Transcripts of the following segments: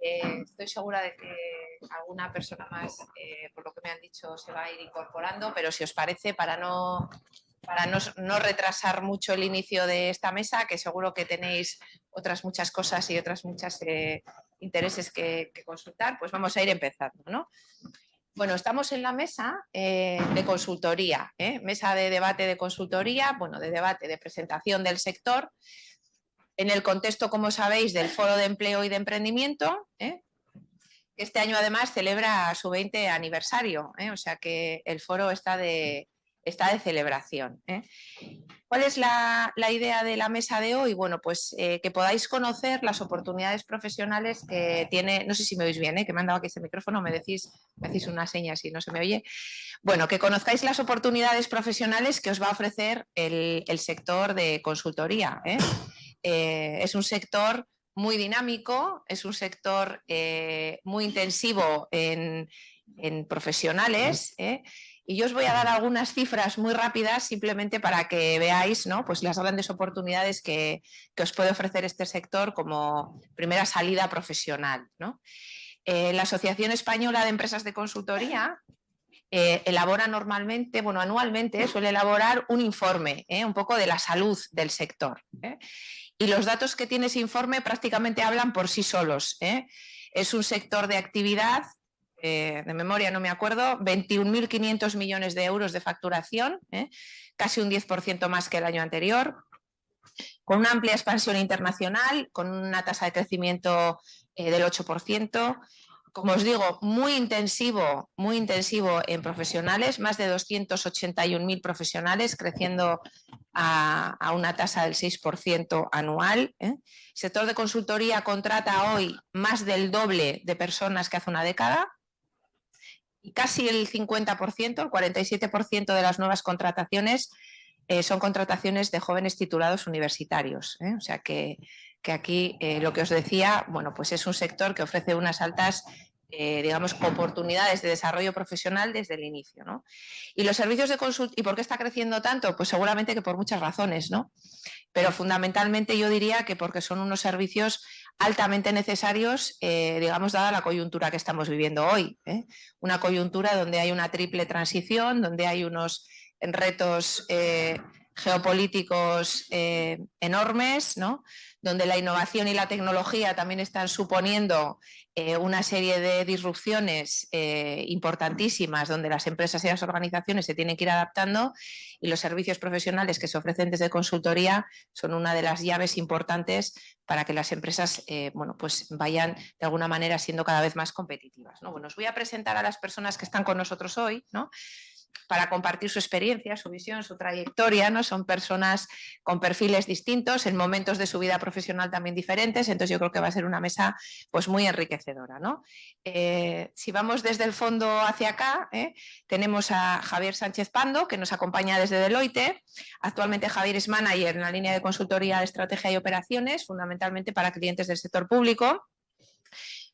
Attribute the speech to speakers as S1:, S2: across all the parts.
S1: Estoy segura de que alguna persona más, por lo que me han dicho, se va a ir incorporando, pero si os parece, para no retrasar mucho el inicio de esta mesa, que seguro que tenéis otras muchas cosas y otras muchas intereses que consultar, pues vamos a ir empezando, ¿no? Bueno, estamos en la mesa de consultoría, mesa de debate de consultoría, bueno, de debate, de presentación del sector, en el contexto, como sabéis, del Foro de Empleo y de Emprendimiento, que este año además celebra su 20 aniversario, o sea que el foro está de celebración. ¿Cuál es la idea de la mesa de hoy? Bueno, pues que podáis conocer las oportunidades profesionales que tiene, no sé si me oís bien, que me han dado aquí este micrófono, me decís una seña si no se me oye. Bueno, que conozcáis las oportunidades profesionales que os va a ofrecer el sector de consultoría. Es un sector muy dinámico, es un sector muy intensivo en profesionales, y yo os voy a dar algunas cifras muy rápidas simplemente para que veáis, ¿no?, pues las grandes oportunidades que os puede ofrecer este sector como primera salida profesional, ¿no? La Asociación Española de Empresas de Consultoría elabora normalmente, bueno, anualmente suele elaborar un informe, un poco de la salud del sector. Y los datos que tiene ese informe prácticamente hablan por sí solos. Es un sector de actividad, de memoria no me acuerdo, 21.500 millones de euros de facturación, casi un 10% más que el año anterior, con una amplia expansión internacional, con una tasa de crecimiento del 8%. Como os digo, muy intensivo en profesionales, más de 281.000 profesionales, creciendo a una tasa del 6% anual. El sector de consultoría contrata hoy más del doble de personas que hace una década y casi el 50%, el 47% de las nuevas contrataciones son contrataciones de jóvenes titulados universitarios. O sea que aquí lo que os decía, bueno, pues es un sector que ofrece unas altas digamos, oportunidades de desarrollo profesional desde el inicio, ¿no? Y los servicios de consulta, ¿y por qué está creciendo tanto? Pues seguramente que por muchas razones, ¿no? Pero fundamentalmente yo diría que porque son unos servicios altamente necesarios, digamos, dada la coyuntura que estamos viviendo hoy. Una coyuntura donde hay una triple transición, donde hay unos retos geopolíticos enormes, ¿no?, donde la innovación y la tecnología también están suponiendo una serie de disrupciones importantísimas, donde las empresas y las organizaciones se tienen que ir adaptando, y los servicios profesionales que se ofrecen desde consultoría son una de las llaves importantes para que las empresas bueno, pues vayan de alguna manera siendo cada vez más competitivas, ¿no? Bueno, os voy a presentar a las personas que están con nosotros hoy, ¿no?, para compartir su experiencia, su visión, su trayectoria, ¿no? Son personas con perfiles distintos, en momentos de su vida profesional también diferentes, entonces yo creo que va a ser una mesa pues muy enriquecedora, ¿no? Si vamos desde el fondo hacia acá, tenemos a Javier Sánchez Pando, que nos acompaña desde Deloitte. Actualmente Javier es manager en la línea de consultoría de estrategia y operaciones, fundamentalmente para clientes del sector público.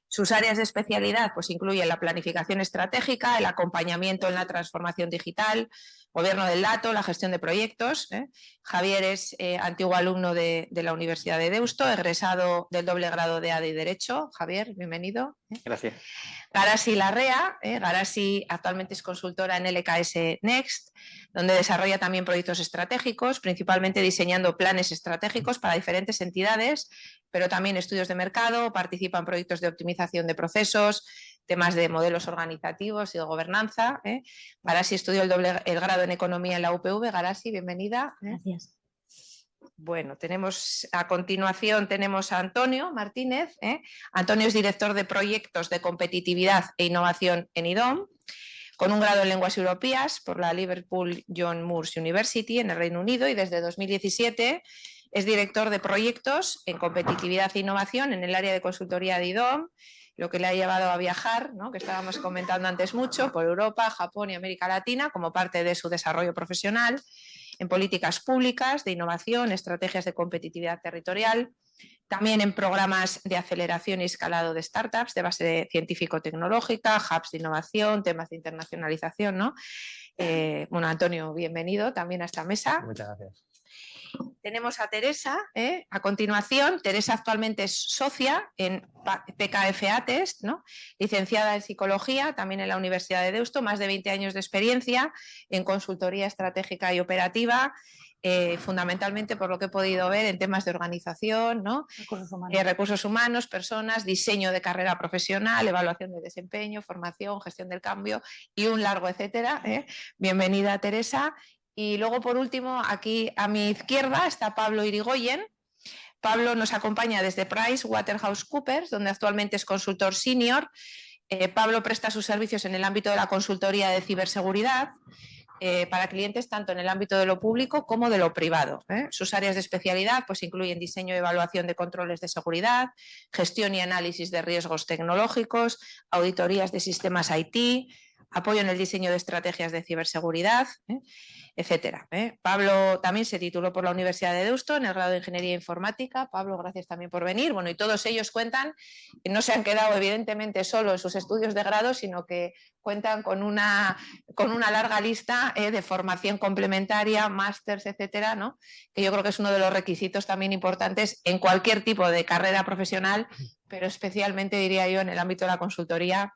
S1: Sus áreas de especialidad pues incluyen la planificación estratégica, el acompañamiento en la transformación digital, gobierno del dato, la gestión de proyectos. Javier es antiguo alumno de la Universidad de Deusto, egresado del doble grado de ADE y Derecho. Javier, bienvenido.
S2: Gracias.
S1: Garasi Larrea, Garasi actualmente es consultora en LKS Next, donde desarrolla también proyectos estratégicos, principalmente diseñando planes estratégicos para diferentes entidades, pero también estudios de mercado, participa en proyectos de optimización de procesos, temas de modelos organizativos y de gobernanza. Garasi estudió el grado en Economía en la UPV. Garasi, bienvenida.
S3: Gracias.
S1: Bueno, a continuación tenemos a Antonio Martínez. Antonio es director de proyectos de competitividad e innovación en IDOM, con un grado en lenguas europeas por la Liverpool John Moores University en el Reino Unido, y desde 2017 es director de proyectos en competitividad e innovación en el área de consultoría de IDOM, lo que le ha llevado a viajar, ¿no?, que estábamos comentando antes mucho, por Europa, Japón y América Latina como parte de su desarrollo profesional en políticas públicas de innovación, estrategias de competitividad territorial, también en programas de aceleración y escalado de startups de base científico-tecnológica, hubs de innovación, temas de internacionalización, ¿no? Bueno, Antonio, bienvenido también a esta mesa.
S2: Muchas gracias.
S1: Tenemos a Teresa, a continuación. Teresa actualmente es socia en PKFA Test, ¿no? Licenciada en Psicología, también en la Universidad de Deusto, más de 20 años de experiencia en consultoría estratégica y operativa, fundamentalmente por lo que he podido ver en temas de organización, ¿no? Recursos humanos, personas, diseño de carrera profesional, evaluación de desempeño, formación, gestión del cambio y un largo etcétera. Bienvenida, Teresa. Y luego, por último, aquí a mi izquierda está Pablo Irigoyen. Pablo nos acompaña desde PricewaterhouseCoopers, donde actualmente es consultor senior. Pablo presta sus servicios en el ámbito de la consultoría de ciberseguridad para clientes tanto en el ámbito de lo público como de lo privado. Sus áreas de especialidad pues, incluyen diseño y evaluación de controles de seguridad, gestión y análisis de riesgos tecnológicos, auditorías de sistemas IT, apoyo en el diseño de estrategias de ciberseguridad, etcétera. Pablo también se tituló por la Universidad de Deusto en el grado de Ingeniería Informática. Pablo, gracias también por venir. Bueno, y todos ellos cuentan, no se han quedado evidentemente solo en sus estudios de grado, sino que cuentan con una larga lista de formación complementaria, másters, etcétera, ¿no? Que yo creo que es uno de los requisitos también importantes en cualquier tipo de carrera profesional, pero especialmente, diría yo, en el ámbito de la consultoría,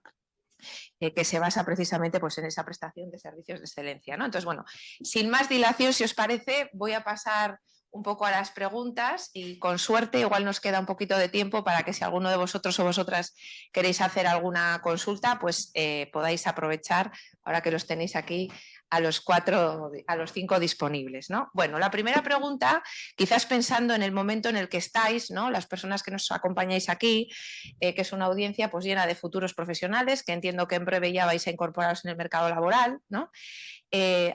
S1: que se basa precisamente pues, en esa prestación de servicios de excelencia, ¿no? Entonces, bueno, sin más dilación, si os parece, voy a pasar un poco a las preguntas y con suerte igual nos queda un poquito de tiempo para que si alguno de vosotros o vosotras queréis hacer alguna consulta, pues podáis aprovechar ahora que los tenéis aquí a los 5 disponibles, ¿no? Bueno, la primera pregunta, quizás pensando en el momento en el que estáis, ¿no? Las personas que nos acompañáis aquí, que es una audiencia pues, llena de futuros profesionales, que entiendo que en breve ya vais a incorporaros en el mercado laboral, ¿no?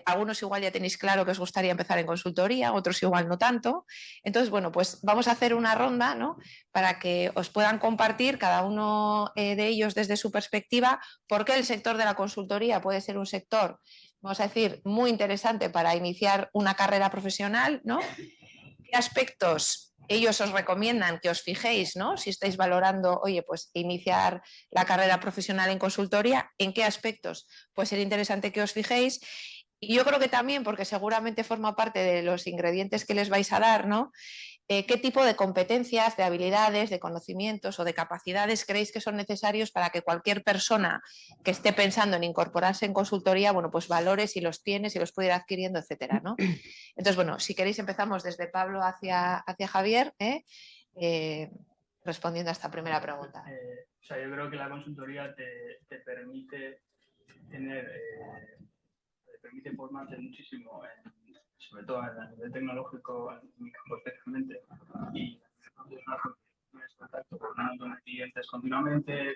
S1: Algunos igual ya tenéis claro que os gustaría empezar en consultoría, otros igual no tanto. Entonces, bueno, pues vamos a hacer una ronda, ¿no? Para que os puedan compartir cada uno de ellos desde su perspectiva por qué el sector de la consultoría puede ser un sector, vamos a decir, muy interesante para iniciar una carrera profesional, ¿no? ¿Qué aspectos ellos os recomiendan que os fijéis, ¿no? Si estáis valorando, oye, pues iniciar la carrera profesional en consultoría, ¿en qué aspectos puede ser interesante que os fijéis? Y yo creo que también, porque seguramente forma parte de los ingredientes que les vais a dar, ¿no? ¿Qué tipo de competencias, de habilidades, de conocimientos o de capacidades creéis que son necesarios para que cualquier persona que esté pensando en incorporarse en consultoría, bueno, pues valore si los tiene, si los puede ir adquiriendo, etcétera, ¿no? Entonces, bueno, si queréis empezamos desde Pablo hacia Javier, respondiendo a esta primera pregunta.
S2: O sea, yo creo que la consultoría te permite tener, te permite formarte muchísimo, sobre todo en el nivel tecnológico, en mi campo especialmente, y tienes contacto con un montón de clientes continuamente,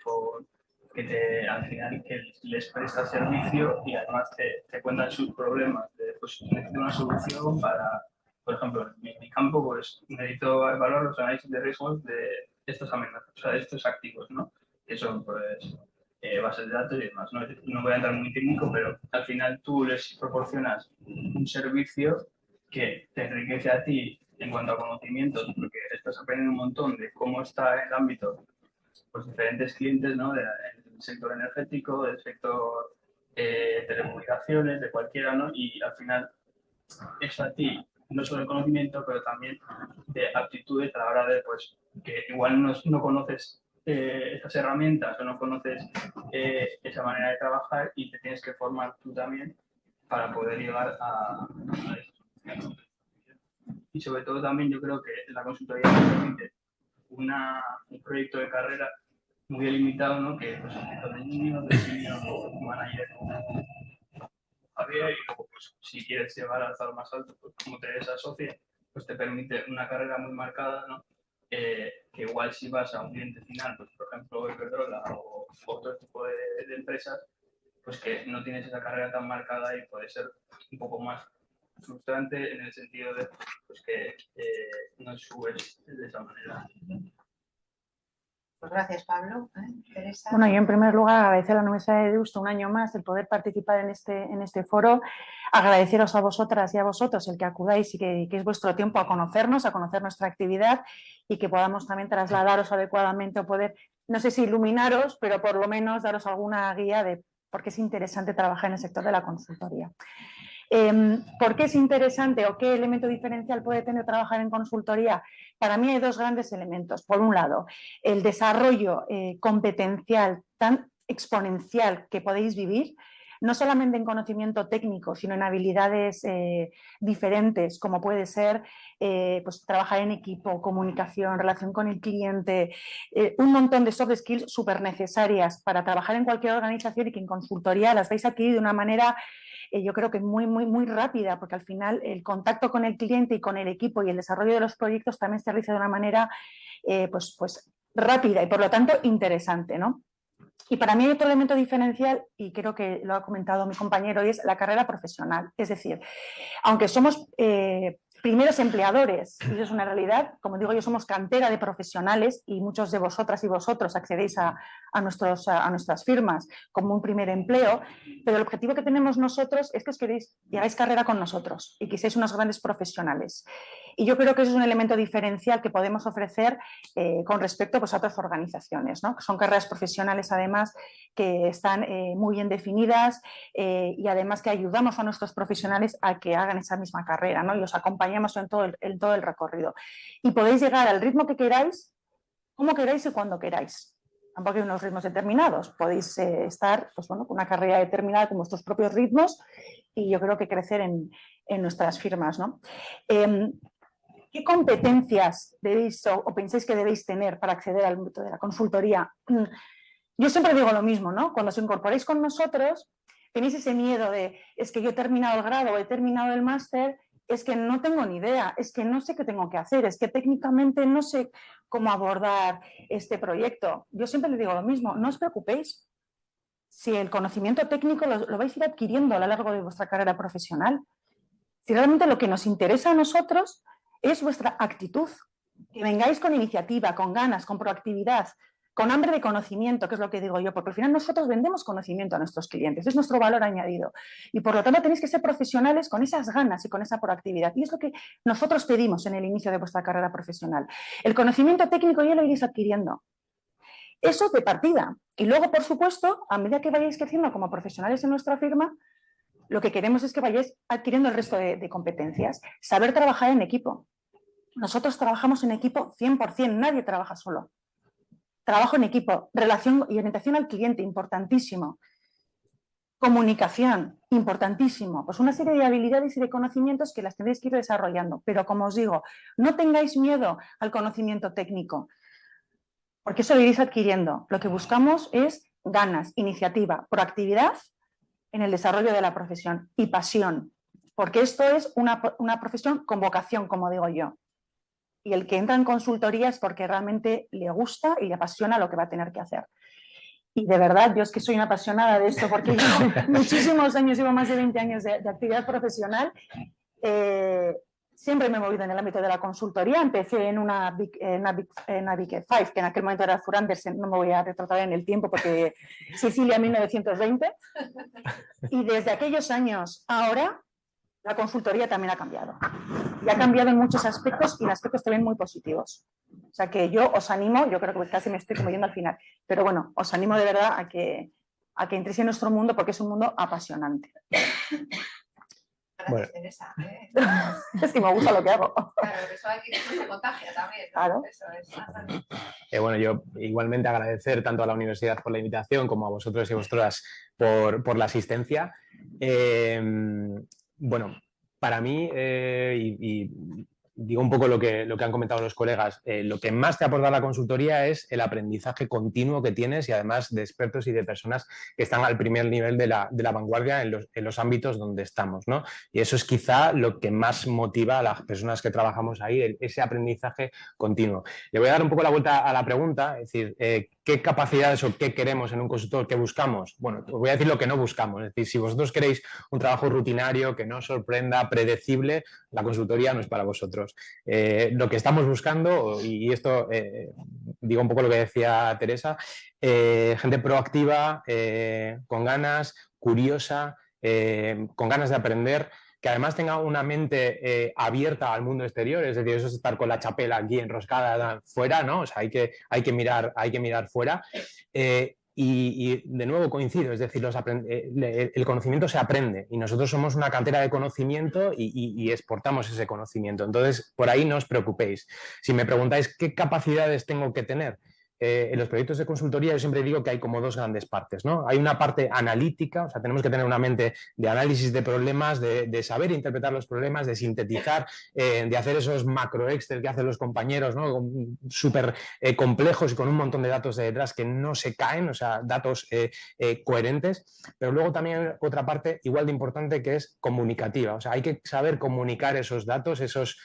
S2: al final que les presta servicio y además te cuentan sus problemas, pues necesito una solución para, por ejemplo, en mi campo, pues necesito evaluar los análisis de riesgos de estos amenazas, o sea, de estos activos, ¿no? Que son, pues, bases de datos y demás. No voy a entrar muy técnico, pero al final tú les proporcionas un servicio que te enriquece a ti en cuanto a conocimientos, porque estás aprendiendo un montón de cómo está el ámbito, pues diferentes clientes, ¿no? Del sector energético, del sector telecomunicaciones, de cualquiera, ¿no? Y al final eso a ti, no solo el conocimiento, pero también de aptitudes a la hora de, pues, que igual no conoces esas herramientas o no conoces esa manera de trabajar y te tienes que formar tú también para poder llegar a eso. Y sobre todo también yo creo que la consultoría permite un proyecto de carrera muy delimitado, ¿no? Que pues de niños, de senior, manager, Javier, y luego pues si quieres llegar al alzado más alto, pues como te desasocie, pues te permite una carrera muy marcada, ¿no? Que igual si vas a un cliente final, pues por ejemplo Iberdrola o otro tipo de empresas, pues que no tienes esa carrera tan marcada y puede ser un poco más frustrante en el sentido de pues, que no subes de esa manera.
S1: Pues gracias, Pablo. Teresa.
S3: Bueno, yo en primer lugar agradecer a la Universidad de Deusto un año más el poder participar en este foro, agradeceros a vosotras y a vosotros el que acudáis y que es vuestro tiempo a conocernos, a conocer nuestra actividad y que podamos también trasladaros adecuadamente o poder, no sé si iluminaros, pero por lo menos daros alguna guía de por qué es interesante trabajar en el sector de la consultoría. ¿Por qué es interesante o qué elemento diferencial puede tener trabajar en consultoría? Para mí hay dos grandes elementos. Por un lado, el desarrollo competencial tan exponencial que podéis vivir, no solamente en conocimiento técnico, sino en habilidades diferentes, como puede ser pues, trabajar en equipo, comunicación, relación con el cliente, un montón de soft skills súper necesarias para trabajar en cualquier organización y que en consultoría las vais a adquirir de una manera yo creo que muy rápida, porque al final el contacto con el cliente y con el equipo y el desarrollo de los proyectos también se realiza de una manera pues rápida y por lo tanto interesante, ¿no? Y para mí hay otro elemento diferencial, y creo que lo ha comentado mi compañero, y es la carrera profesional. Es decir, aunque somos primeros empleadores, y eso es una realidad, como digo yo, somos cantera de profesionales y muchos de vosotras y vosotros accedéis a nuestras firmas como un primer empleo, pero el objetivo que tenemos nosotros es que os hagáis carrera con nosotros y que seáis unos grandes profesionales. Y yo creo que eso es un elemento diferencial que podemos ofrecer con respecto pues, a otras organizaciones, ¿no? Que son carreras profesionales, además, que están muy bien definidas y además que ayudamos a nuestros profesionales a que hagan esa misma carrera, ¿no? Y os acompañamos en todo el recorrido. Y podéis llegar al ritmo que queráis, como queráis y cuando queráis. Tampoco hay unos ritmos determinados. Podéis estar pues, bueno, con una carrera determinada con vuestros propios ritmos y yo creo que crecer en nuestras firmas, ¿no? ¿Qué competencias debéis o pensáis que debéis tener para acceder al ámbito de la consultoría? Yo siempre digo lo mismo, ¿no? Cuando os incorporéis con nosotros, tenéis ese miedo de, es que yo he terminado el grado o he terminado el máster, es que no tengo ni idea, es que no sé qué tengo que hacer, es que técnicamente no sé cómo abordar este proyecto. Yo siempre les digo lo mismo, no os preocupéis. Si el conocimiento técnico lo vais a ir adquiriendo a lo largo de vuestra carrera profesional. Si realmente lo que nos interesa a nosotros es vuestra actitud, que vengáis con iniciativa, con ganas, con proactividad, con hambre de conocimiento, que es lo que digo yo, porque al final nosotros vendemos conocimiento a nuestros clientes, es nuestro valor añadido y por lo tanto tenéis que ser profesionales con esas ganas y con esa proactividad y es lo que nosotros pedimos en el inicio de vuestra carrera profesional. El conocimiento técnico ya lo iréis adquiriendo. Eso de partida. Y luego, por supuesto, a medida que vayáis creciendo como profesionales en nuestra firma, lo que queremos es que vayáis adquiriendo el resto de competencias. Saber trabajar en equipo. Nosotros trabajamos en equipo 100%, nadie trabaja solo. Trabajo en equipo, relación y orientación al cliente, importantísimo. Comunicación, importantísimo. Pues una serie de habilidades y de conocimientos que las tendréis que ir desarrollando. Pero como os digo, no tengáis miedo al conocimiento técnico, porque eso lo iréis adquiriendo. Lo que buscamos es ganas, iniciativa, proactividad en el desarrollo de la profesión y pasión, porque esto es una profesión con vocación, como digo yo. Y el que entra en consultoría es porque realmente le gusta y le apasiona lo que va a tener que hacer. Y de verdad, yo es que soy una apasionada de esto, porque llevo muchísimos años, llevo más de 20 años de actividad profesional. Siempre me he movido en el ámbito de la consultoría. Empecé en una Big Five, que en aquel momento era Arthur Andersen, no me voy a retroceder en el tiempo porque Sicilia 1920. Y desde aquellos años ahora, la consultoría también ha cambiado. Y ha cambiado en muchos aspectos y en aspectos también muy positivos. O sea que yo os animo, yo creo que casi me estoy como yendo al final, pero bueno, os animo de verdad a que entréis en nuestro mundo porque es un mundo apasionante.
S1: Gracias, Teresa.
S3: Es que me gusta lo que hago.
S1: Claro, eso hay que se contagia también, ¿no?
S3: Claro.
S1: Eso es.
S4: Bueno, yo igualmente agradecer tanto a la universidad por la invitación como a vosotros y vosotras por la asistencia. Bueno, para mí, y digo un poco lo que han comentado los colegas, lo que más te aporta la consultoría es el aprendizaje continuo que tienes y además de expertos y de personas que están al primer nivel de la vanguardia en los ámbitos donde estamos, ¿no? Y eso es quizá lo que más motiva a las personas que trabajamos ahí, ese aprendizaje continuo. Le voy a dar un poco la vuelta a la pregunta, es decir, ¿qué capacidades o qué queremos en un consultor? ¿Qué buscamos? Bueno, os voy a decir lo que no buscamos. Es decir, si vosotros queréis un trabajo rutinario, que no os sorprenda, predecible, la consultoría no es para vosotros. Lo que estamos buscando, y esto digo un poco lo que decía Teresa, gente proactiva, con ganas, curiosa, con ganas de aprender, que además tenga una mente abierta al mundo exterior, es decir, eso es estar con la chapela aquí enroscada fuera, ¿no? O sea, hay que mirar fuera. Y de nuevo coincido, es decir, el conocimiento se aprende y nosotros somos una cantera de conocimiento y exportamos ese conocimiento. Entonces, por ahí no os preocupéis. Si me preguntáis qué capacidades tengo que tener, en los proyectos de consultoría yo siempre digo que hay como dos grandes partes, ¿no? Hay una parte analítica, o sea, tenemos que tener una mente de análisis de problemas, de saber interpretar los problemas, de sintetizar, de hacer esos macro Excel que hacen los compañeros, ¿no? Súper complejos y con un montón de datos detrás que no se caen, o sea, datos coherentes, pero luego también hay otra parte igual de importante que es comunicativa, o sea, hay que saber comunicar esos datos, esos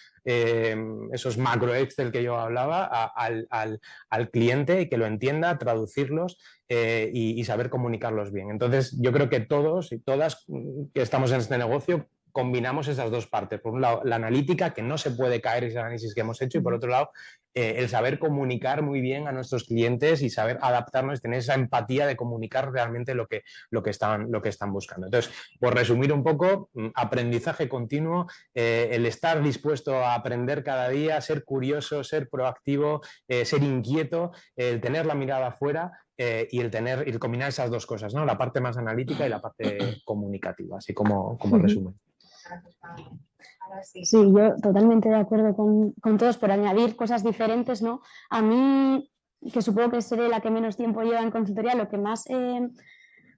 S4: macro Excel que yo hablaba al cliente y que lo entienda, traducirlos y saber comunicarlos bien. Entonces, yo creo que todos y todas que estamos en este negocio combinamos esas dos partes. Por un lado, la analítica, que no se puede caer ese análisis que hemos hecho, y por otro lado, el saber comunicar muy bien a nuestros clientes y saber adaptarnos, tener esa empatía de comunicar realmente lo que están buscando. Entonces, por resumir un poco, aprendizaje continuo, el estar dispuesto a aprender cada día, ser curioso, ser proactivo, ser inquieto, el tener la mirada afuera y el combinar esas dos cosas, ¿no? La parte más analítica y la parte comunicativa, así como resumen.
S5: Sí, yo totalmente de acuerdo con todos, por añadir cosas diferentes, ¿no? A mí, que supongo que seré la que menos tiempo lleva en consultoría, lo que más,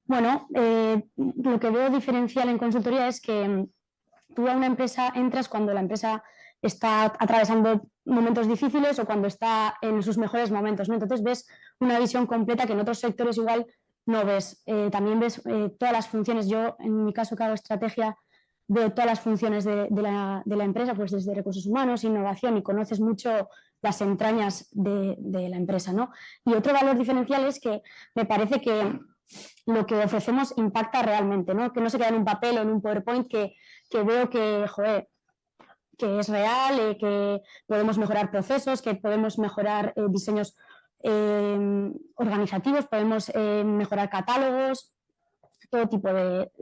S5: lo que veo diferencial en consultoría es que tú a una empresa entras cuando la empresa está atravesando momentos difíciles o cuando está en sus mejores momentos, ¿no? Entonces ves una visión completa que en otros sectores igual no ves. También ves todas las funciones. Yo, en mi caso, que hago estrategia, veo todas las funciones de la empresa, pues desde recursos humanos, innovación, y conoces mucho las entrañas de la empresa, ¿no? Y otro valor diferencial es que me parece que lo que ofrecemos impacta realmente, ¿no? Que no se queda en un papel o en un PowerPoint, que veo que, joder, que es real, que podemos mejorar procesos, que podemos mejorar diseños organizativos, podemos mejorar catálogos, todo tipo de,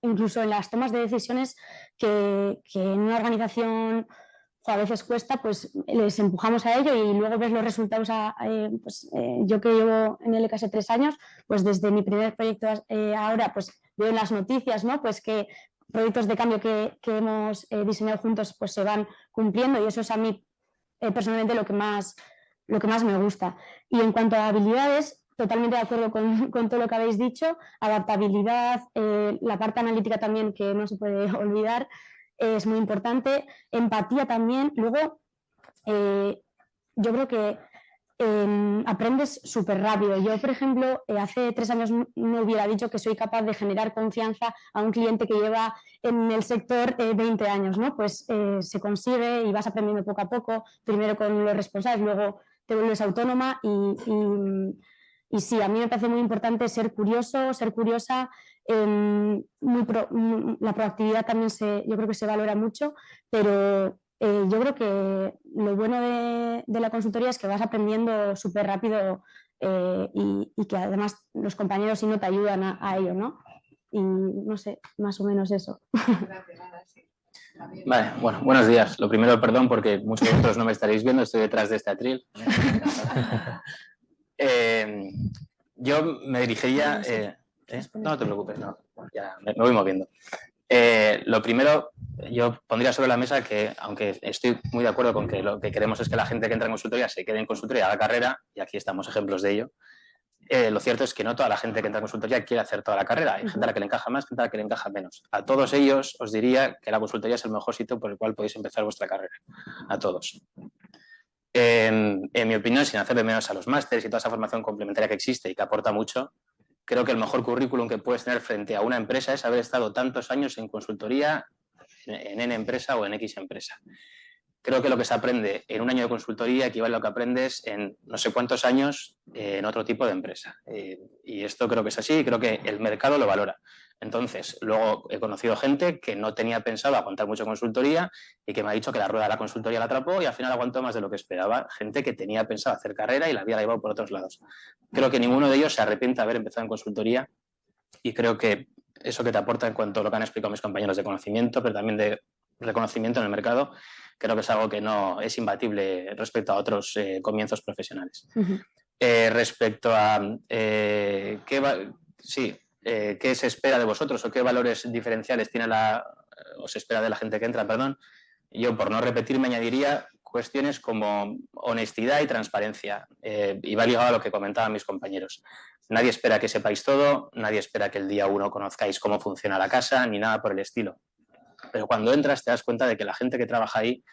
S5: incluso en las tomas de decisiones que en una organización a veces cuesta, pues les empujamos a ello y luego ves los resultados. Yo que llevo en LKS 3 años, pues desde mi primer proyecto ahora, pues veo en las noticias, ¿no? Pues que proyectos de cambio que hemos diseñado juntos pues se van cumpliendo, y eso es a mí personalmente lo que más me gusta. Y en cuanto a habilidades, totalmente de acuerdo con todo lo que habéis dicho. Adaptabilidad, la parte analítica también, que no se puede olvidar, es muy importante. Empatía también. Luego, yo creo que aprendes súper rápido. Yo, por ejemplo, hace 3 años no hubiera dicho que soy capaz de generar confianza a un cliente que lleva en el sector 20 años, ¿no? Pues se consigue y vas aprendiendo poco a poco, primero con los responsables, luego te vuelves autónoma y sí, a mí me parece muy importante ser curioso, ser curiosa. La proactividad también yo creo que se valora mucho, pero yo creo que lo bueno de la consultoría es que vas aprendiendo súper rápido y que además los compañeros sí no te ayudan a ello, ¿no? Y no sé, más o menos eso.
S6: Vale, bueno, buenos días. Lo primero, perdón, porque muchos de vosotros no me estaréis viendo, estoy detrás de este atril. Yo me dirigiría... No te preocupes, no, ya me voy moviendo. Lo primero, yo pondría sobre la mesa que, aunque estoy muy de acuerdo con que lo que queremos es que la gente que entra en consultoría se quede en consultoría, haga carrera, y aquí estamos ejemplos de ello, lo cierto es que no toda la gente que entra en consultoría quiere hacer toda la carrera. Hay gente a la que le encaja más, gente a la que le encaja menos. A todos ellos os diría que la consultoría es el mejor sitio por el cual podéis empezar vuestra carrera. A todos. En mi opinión, sin hacer de menos a los másteres y toda esa formación complementaria que existe y que aporta mucho, creo que el mejor currículum que puedes tener frente a una empresa es haber estado tantos años en consultoría, en N empresa o en X empresa. Creo que lo que se aprende en un año de consultoría equivale a lo que aprendes en no sé cuántos años en otro tipo de empresa. Y esto creo que es así y creo que el mercado lo valora. Entonces, luego he conocido gente que no tenía pensado aguantar mucho consultoría y que me ha dicho que la rueda de la consultoría la atrapó y al final aguantó más de lo que esperaba. Gente que tenía pensado hacer carrera y la había llevado por otros lados. Creo que ninguno de ellos se arrepiente de haber empezado en consultoría y creo que eso que te aporta en cuanto a lo que han explicado mis compañeros de conocimiento, pero también de reconocimiento en el mercado, creo que es algo que no es imbatible respecto a otros comienzos profesionales. Respecto a qué se espera de vosotros o qué valores diferenciales o se espera de la gente que entra, perdón, yo por no repetirme añadiría cuestiones como honestidad y transparencia, y va ligado a lo que comentaban mis compañeros. Nadie espera que sepáis todo, nadie espera que el día 1 conozcáis cómo funciona la casa, ni nada por el estilo. Pero cuando entras te das cuenta de que la gente que trabaja ahí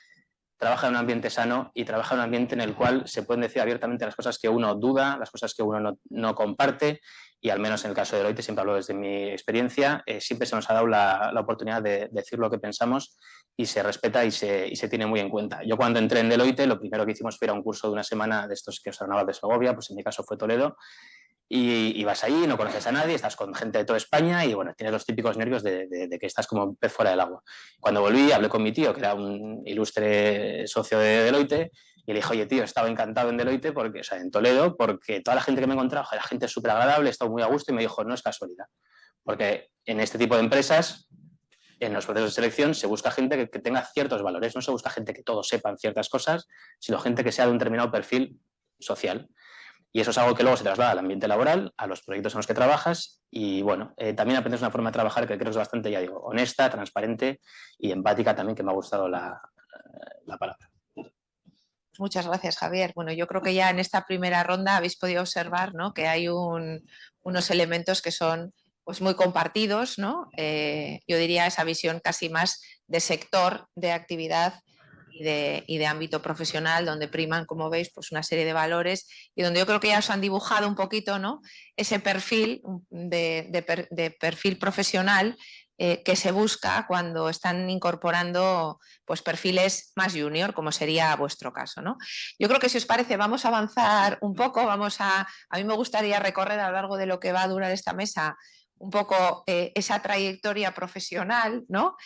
S6: trabaja en un ambiente sano y trabaja en un ambiente en el cual se pueden decir abiertamente las cosas que uno duda, las cosas que uno no comparte, y al menos en el caso de Deloitte, siempre hablo desde mi experiencia, siempre se nos ha dado la oportunidad de decir lo que pensamos y se respeta y se tiene muy en cuenta. Yo cuando entré en Deloitte, lo primero que hicimos fue ir a un curso de una semana de estos que os hablaba de Segovia, pues en mi caso fue Toledo, y vas ahí, no conoces a nadie, estás con gente de toda España y bueno, tienes los típicos nervios de que estás como un pez fuera del agua. Cuando volví, hablé con mi tío, que era un ilustre socio de Deloitte, y le dije, oye tío, estaba encantado en Deloitte, o sea, en Toledo, porque toda la gente que me encontraba, la gente es súper agradable, he estado muy a gusto, y me dijo, no es casualidad, porque en este tipo de empresas, en los procesos de selección, se busca gente que tenga ciertos valores, no se busca gente que todos sepan ciertas cosas, sino gente que sea de un determinado perfil social. Y eso es algo que luego se traslada al ambiente laboral, a los proyectos en los que trabajas y, bueno, también aprendes una forma de trabajar que creo que es bastante, ya digo, honesta, transparente y empática también, que me ha gustado la palabra.
S1: Muchas gracias, Javier. Bueno, yo creo que ya en esta primera ronda habéis podido observar, ¿no?, que hay unos elementos que son pues muy compartidos, ¿no? Yo diría esa visión casi más de sector, de actividad y de ámbito profesional, donde priman, como veis, pues una serie de valores y donde yo creo que ya os han dibujado un poquito, ¿no?, ese perfil de perfil profesional que se busca cuando están incorporando pues, perfiles más junior, como sería vuestro caso, ¿no? Yo creo que si os parece vamos a avanzar un poco, a mí me gustaría recorrer a lo largo de lo que va a durar esta mesa un poco esa trayectoria profesional, ¿no?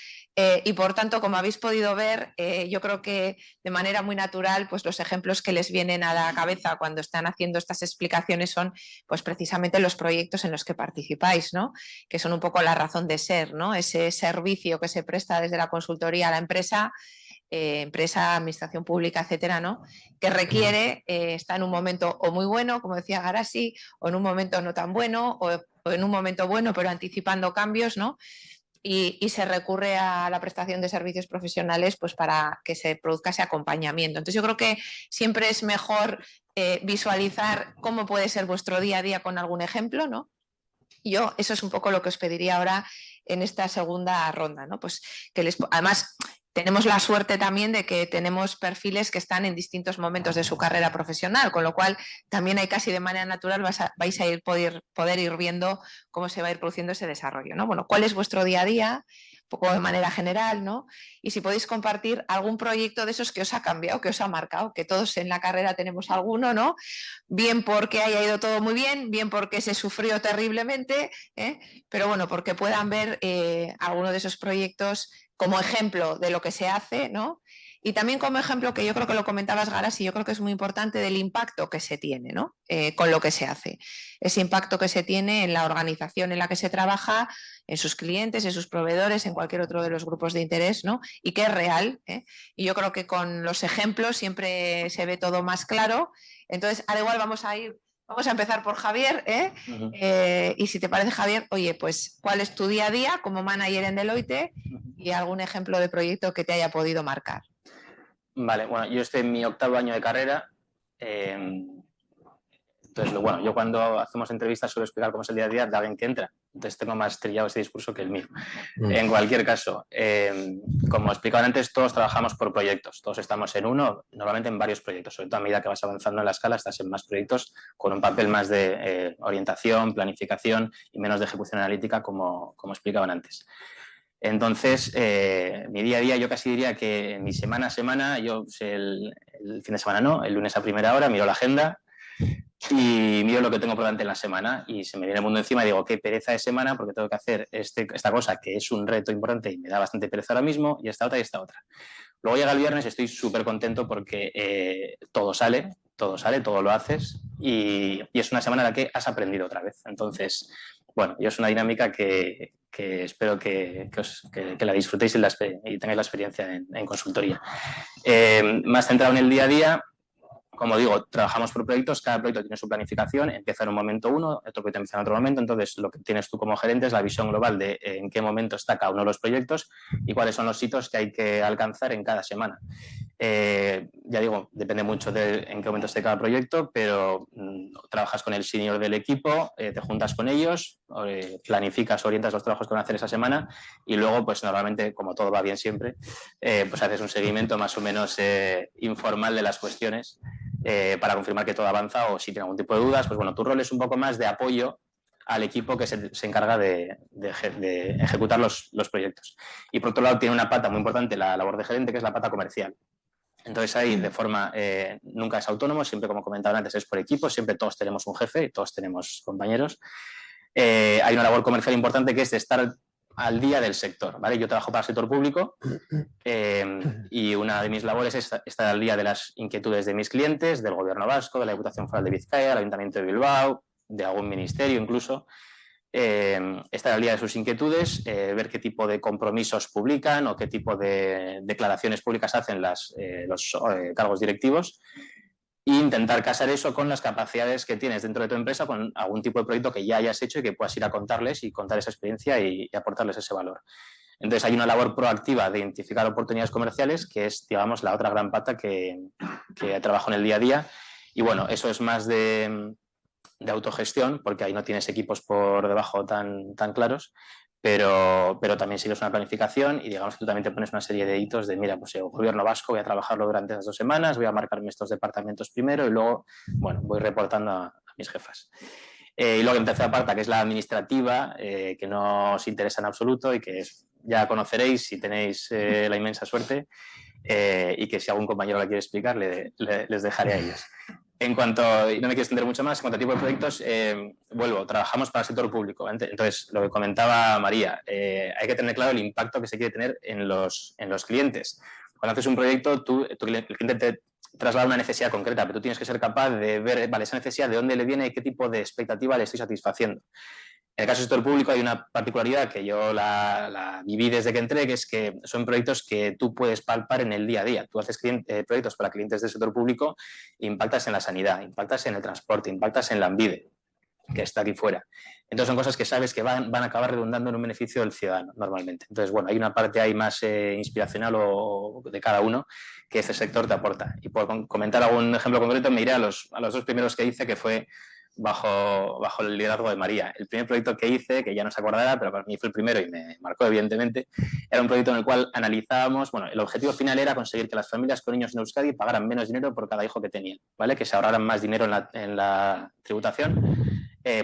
S1: Y por tanto, como habéis podido ver, yo creo que de manera muy natural, pues los ejemplos que les vienen a la cabeza cuando están haciendo estas explicaciones son pues precisamente los proyectos en los que participáis, ¿no? Que son un poco la razón de ser, ¿no? Ese servicio que se presta desde la consultoría a la empresa, administración pública, etcétera, ¿no?, que requiere, está en un momento o muy bueno, como decía Garasi, o en un momento no tan bueno, o en un momento bueno, pero anticipando cambios, ¿no? Y se recurre a la prestación de servicios profesionales pues para que se produzca ese acompañamiento. Entonces yo creo que siempre es mejor visualizar cómo puede ser vuestro día a día con algún ejemplo, ¿no? Yo eso es un poco lo que os pediría ahora en esta segunda ronda, ¿no? Pues que además tenemos la suerte también de que tenemos perfiles que están en distintos momentos de su carrera profesional, con lo cual también hay casi de manera natural vais a poder ir viendo cómo se va a ir produciendo ese desarrollo, ¿no? Bueno, ¿cuál es vuestro día a día? Un poco de manera general, ¿no? Y si podéis compartir algún proyecto de esos que os ha cambiado, que os ha marcado, que todos en la carrera tenemos alguno, ¿no? Bien porque haya ido todo muy bien porque se sufrió terriblemente, pero bueno, porque puedan ver alguno de esos proyectos como ejemplo de lo que se hace, ¿no? Y también como ejemplo, que yo creo que lo comentabas, Garas, y yo creo que es muy importante, del impacto que se tiene, ¿no? Con lo que se hace. Ese impacto que se tiene en la organización en la que se trabaja, en sus clientes, en sus proveedores, en cualquier otro de los grupos de interés, ¿no? Y que es real, ¿eh? Y yo creo que con los ejemplos siempre se ve todo más claro. Entonces, al igual vamos a empezar por Javier, ¿eh?
S6: Uh-huh.
S1: Y si te parece, Javier, oye, pues, ¿cuál es tu día a día como manager en Deloitte y algún ejemplo de proyecto que te haya podido marcar?
S6: Vale, bueno, yo estoy en mi 8º año de carrera. Entonces, bueno, yo cuando hacemos entrevistas suelo explicar cómo es el día a día de alguien que entra. Entonces tengo más trillado ese discurso que el mío. En cualquier caso, como explicaban antes, todos trabajamos por proyectos. Todos estamos en uno, normalmente en varios proyectos. Sobre todo a medida que vas avanzando en la escala, estás en más proyectos con un papel más de orientación, planificación y menos de ejecución analítica, como explicaban antes. Entonces, mi día a día, yo casi diría que mi semana a semana, yo el fin de semana no, el lunes a primera hora miro la agenda y miro lo que tengo por delante en la semana y se me viene el mundo encima y digo, qué pereza de semana porque tengo que hacer esta cosa que es un reto importante y me da bastante pereza ahora mismo, y esta otra. Luego llega el viernes y estoy súper contento porque todo sale, todo lo haces y es una semana en la que has aprendido otra vez. Entonces, bueno, yo es una dinámica que espero que la disfrutéis y tengáis la experiencia en consultoría. Más centrado en el día a día, como digo, trabajamos por proyectos, cada proyecto tiene su planificación, empieza en un momento uno, otro proyecto empieza en otro momento, entonces lo que tienes tú como gerente es la visión global de en qué momento está cada uno de los proyectos y cuáles son los hitos que hay que alcanzar en cada semana. Ya digo, depende mucho de en qué momento esté cada proyecto, pero trabajas con el senior del equipo, te juntas con ellos, planificas, orientas los trabajos que van a hacer esa semana y luego, pues normalmente, como todo va bien siempre, pues haces un seguimiento más o menos informal de las cuestiones para confirmar que todo avanza o si tiene algún tipo de dudas, pues bueno, tu rol es un poco más de apoyo al equipo que se encarga de ejecutar los proyectos. Y por otro lado tiene una pata muy importante la labor de gerente, que es la pata comercial. Entonces ahí de forma, nunca es autónomo, siempre como comentaba antes es por equipo, siempre todos tenemos un jefe y todos tenemos compañeros. Hay una labor comercial importante que es de estar al día del sector, ¿vale? Yo trabajo para el sector público y una de mis labores es estar al día de las inquietudes de mis clientes, del Gobierno vasco, de la Diputación Foral de Vizcaya, del Ayuntamiento de Bilbao, de algún ministerio incluso. Estar al día de sus inquietudes, ver qué tipo de compromisos publican o qué tipo de declaraciones públicas hacen los cargos directivos e intentar casar eso con las capacidades que tienes dentro de tu empresa, con algún tipo de proyecto que ya hayas hecho y que puedas ir a contarles y contar esa experiencia y aportarles ese valor. Entonces hay una labor proactiva de identificar oportunidades comerciales que es, digamos, la otra gran pata que trabajo en el día a día y bueno, eso es más de autogestión, porque ahí no tienes equipos por debajo tan claros, pero también sigues una planificación y digamos que tú también te pones una serie de hitos de, mira, pues el Gobierno vasco voy a trabajarlo durante esas 2 semanas, voy a marcarme estos departamentos primero y luego, bueno, voy reportando a mis jefas. Y luego en tercera parte, que es la administrativa, que no os interesa en absoluto y que ya conoceréis si tenéis la inmensa suerte y que si algún compañero la quiere explicar, les dejaré a ellos. En cuanto, y no me quiero extender mucho más, en cuanto a tipo de proyectos, trabajamos para el sector público. Entonces, lo que comentaba María, hay que tener claro el impacto que se quiere tener en los clientes. Cuando haces un proyecto, el cliente te traslada una necesidad concreta, pero tú tienes que ser capaz de ver, vale, esa necesidad, de dónde le viene y qué tipo de expectativa le estoy satisfaciendo. En el caso del sector público hay una particularidad que yo la viví desde que entré, que es que son proyectos que tú puedes palpar en el día a día. Tú haces proyectos para clientes del sector público, impactas en la sanidad, impactas en el transporte, impactas en Lanbide, que está aquí fuera. Entonces son cosas que sabes que van a acabar redundando en un beneficio del ciudadano normalmente. Entonces, bueno, hay una parte ahí más inspiracional o de cada uno que ese sector te aporta. Y por comentar algún ejemplo concreto, me iré a los 2 primeros que hice, que fue bajo el liderazgo de María. El primer proyecto que hice, que ya no se acordará, pero para mí fue el primero y me marcó evidentemente, era un proyecto en el cual analizábamos, bueno, el objetivo final era conseguir que las familias con niños en Euskadi pagaran menos dinero por cada hijo que tenían, ¿vale? Que se ahorraran más dinero en la tributación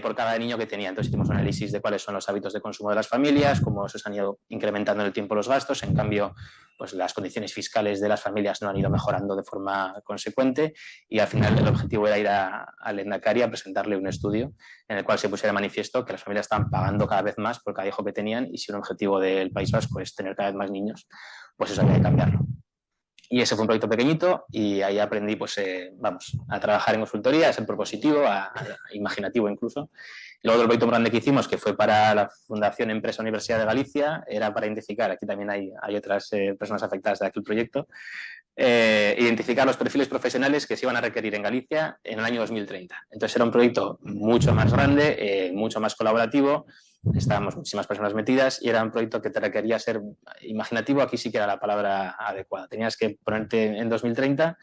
S6: por cada niño que tenía. Entonces hicimos un análisis de cuáles son los hábitos de consumo de las familias, cómo se han ido incrementando en el tiempo los gastos, en cambio pues las condiciones fiscales de las familias no han ido mejorando de forma consecuente y al final el objetivo era ir al Lehendakari a presentarle un estudio en el cual se pusiera de manifiesto que las familias estaban pagando cada vez más por cada hijo que tenían y si un objetivo del País Vasco es tener cada vez más niños, pues eso había que cambiarlo. Y ese fue un proyecto pequeñito y ahí aprendí pues, a trabajar en consultoría, a ser propositivo, a imaginativo incluso. Y luego otro proyecto grande que hicimos, que fue para la Fundación Empresa Universidad de Galicia, era para identificar, aquí también hay otras personas afectadas de aquel proyecto, identificar los perfiles profesionales que se iban a requerir en Galicia en el año 2030. Entonces era un proyecto mucho más grande, mucho más colaborativo, estábamos muchísimas personas metidas y era un proyecto que te requería ser imaginativo, aquí sí que era la palabra adecuada. Tenías que ponerte en 2030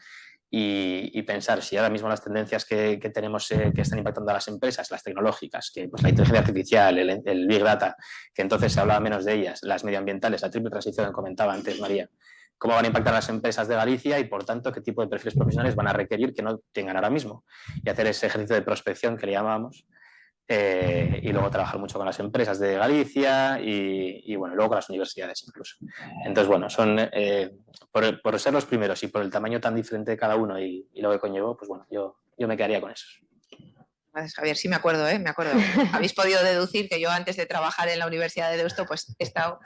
S6: y pensar si ahora mismo las tendencias que tenemos que están impactando a las empresas, las tecnológicas, que pues, la inteligencia artificial, el Big Data, que entonces se hablaba menos de ellas, las medioambientales, la triple transición que comentaba antes María, cómo van a impactar las empresas de Galicia y, por tanto, qué tipo de perfiles profesionales van a requerir que no tengan ahora mismo. Y hacer ese ejercicio de prospección que le llamábamos y luego trabajar mucho con las empresas de Galicia y bueno, luego con las universidades incluso. Entonces, bueno, son por ser los primeros y por el tamaño tan diferente de cada uno y lo que conllevó, pues bueno, yo me quedaría con esos.
S1: Gracias, Javier. Sí, me acuerdo. Habéis podido deducir que yo antes de trabajar en la Universidad de Deusto, pues he estado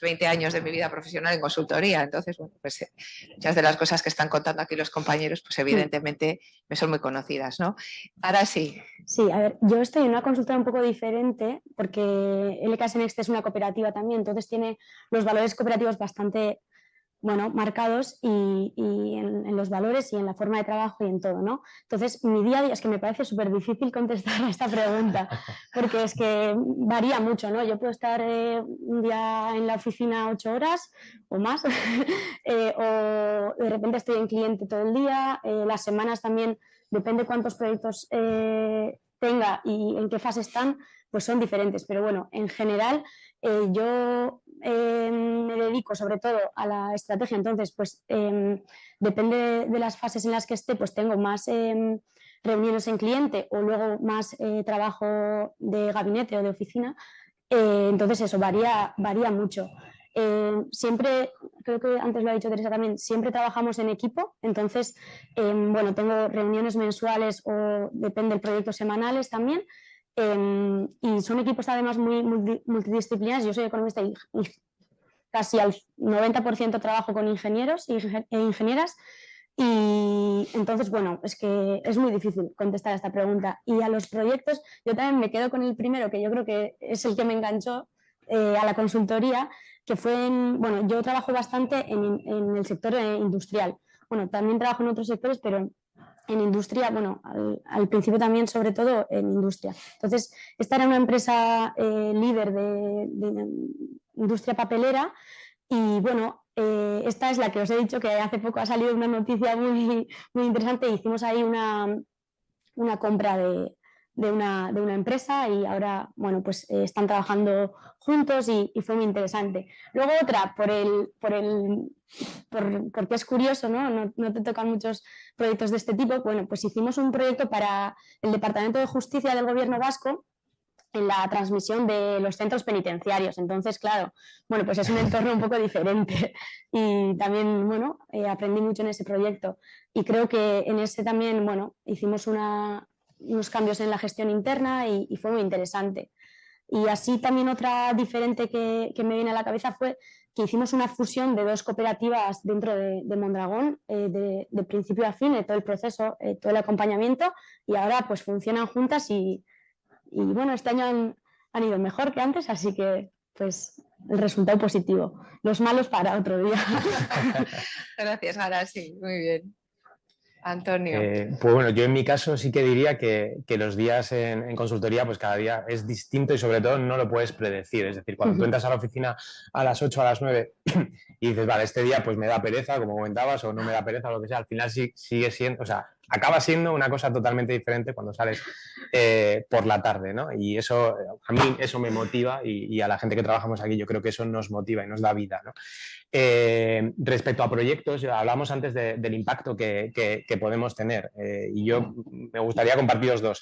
S1: 20 años de mi vida profesional en consultoría. Entonces, bueno, pues muchas de las cosas que están contando aquí los compañeros, pues evidentemente me son muy conocidas, ¿no? Ahora sí.
S5: Sí, a ver, yo estoy en una consultora un poco diferente porque LKS Next es una cooperativa también, entonces tiene los valores cooperativos bastante bueno, marcados y en los valores y en la forma de trabajo y en todo, ¿no? Entonces, mi día a día es que me parece súper difícil contestar a esta pregunta, porque es que varía mucho, ¿no? Yo puedo estar un día en la oficina 8 horas o más, o de repente estoy en cliente todo el día, las semanas también, depende cuántos proyectos tenga y en qué fase están, pues son diferentes, pero bueno, en general yo me dedico sobre todo a la estrategia, entonces pues depende de las fases en las que esté, pues tengo más reuniones en cliente o luego más trabajo de gabinete o de oficina, entonces eso varía mucho. Siempre, creo que antes lo ha dicho Teresa también, siempre trabajamos en equipo, entonces bueno, tengo reuniones mensuales o depende del proyecto semanales también. Y son equipos además muy multidisciplinarios. Yo soy economista y casi al 90% trabajo con ingenieros e ingenieras y entonces, bueno, es que es muy difícil contestar a esta pregunta. Y a los proyectos, yo también me quedo con el primero, que yo creo que es el que me enganchó a la consultoría, que fue bueno, yo trabajo bastante en el sector industrial. Bueno, también trabajo en otros sectores, pero en industria, bueno, al principio también, sobre todo en industria. Entonces, esta era una empresa líder de industria papelera y, bueno, esta es la que os he dicho que hace poco ha salido una noticia muy interesante. Hicimos ahí una compra de una empresa y ahora, bueno, pues están trabajando juntos y fue muy interesante. Luego otra, porque es curioso, ¿no? No te tocan muchos proyectos de este tipo. Bueno, pues hicimos un proyecto para el Departamento de Justicia del Gobierno Vasco en la transmisión de los centros penitenciarios. Entonces, claro, bueno, pues es un entorno un poco diferente y también, bueno, aprendí mucho en ese proyecto y creo que en ese también, bueno, hicimos unos cambios en la gestión interna y fue muy interesante. Y así también otra diferente que me viene a la cabeza fue que hicimos una fusión de dos cooperativas dentro de Mondragón, de principio a fin, de todo el proceso, todo el acompañamiento, y ahora pues funcionan juntas y bueno, este año han ido mejor que antes, así que pues el resultado positivo. Los malos para otro día.
S1: Gracias, Gara, sí, muy bien. Antonio.
S4: Pues bueno, yo en mi caso sí que diría que los días en consultoría, pues cada día es distinto y sobre todo no lo puedes predecir. Es decir, cuando tú entras a la oficina a las 8 a las 9 y dices, vale, este día pues me da pereza, como comentabas, o no me da pereza, o lo que sea, al final sigue siendo, o sea, acaba siendo una cosa totalmente diferente cuando sales por la tarde, ¿no? Y eso, a mí eso me motiva y a la gente que trabajamos aquí yo creo que eso nos motiva y nos da vida, ¿no? Respecto a proyectos, hablamos antes del impacto que podemos tener y yo me gustaría compartiros dos.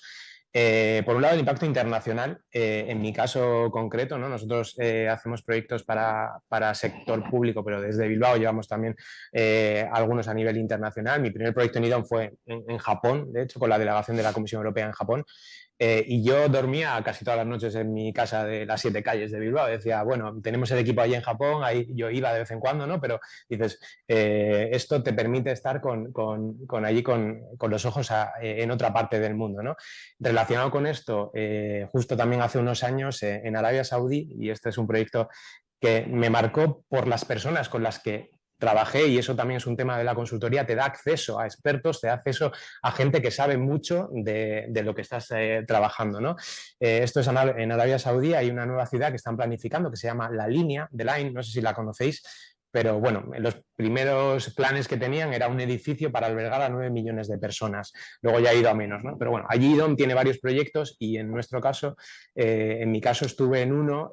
S4: Por un lado, el impacto internacional. En mi caso concreto, ¿no? Nosotros hacemos proyectos para sector público, pero desde Bilbao llevamos también algunos a nivel internacional. Mi primer proyecto en IDOM fue en Japón, de hecho, con la delegación de la Comisión Europea en Japón. Y yo dormía casi todas las noches en mi casa de las 7 calles de Bilbao. Decía, bueno, tenemos el equipo ahí en Japón, ahí yo iba de vez en cuando, ¿no? Pero dices, esto te permite estar allí con los ojos en otra parte del mundo, ¿no? Relacionado con esto, justo también hace unos años en Arabia Saudí, y este es un proyecto que me marcó por las personas con las que trabajé, y eso también es un tema de la consultoría, te da acceso a expertos, te da acceso a gente que sabe mucho de lo que estás trabajando, ¿no? Esto es en Arabia Saudí, hay una nueva ciudad que están planificando que se llama La Línea, The Line, no sé si la conocéis, pero bueno, los primeros planes que tenían era un edificio para albergar a 9 millones de personas. Luego ya ha ido a menos, ¿no? Pero bueno, allí IDOM tiene varios proyectos y en nuestro caso, en mi caso estuve en uno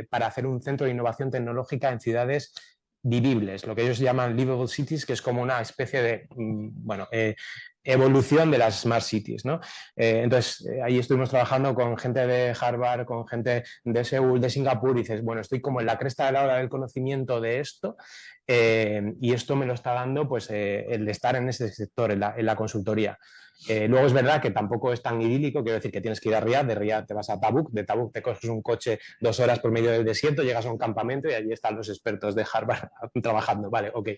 S4: para hacer un centro de innovación tecnológica en ciudades vivibles, lo que ellos llaman livable cities, que es como una especie de, bueno, evolución de las smart cities, ¿no? Entonces, ahí estuvimos trabajando con gente de Harvard, con gente de Seúl, de Singapur, y dices, bueno, estoy como en la cresta de la ola del conocimiento de esto, y esto me lo está dando pues el de estar en ese sector, en la consultoría. Luego es verdad que tampoco es tan idílico, quiero decir que tienes que ir a Riad, de Riad te vas a Tabuk, de Tabuk te coges un coche 2 horas por medio del desierto, llegas a un campamento y allí están los expertos de Harvard trabajando, vale, ok,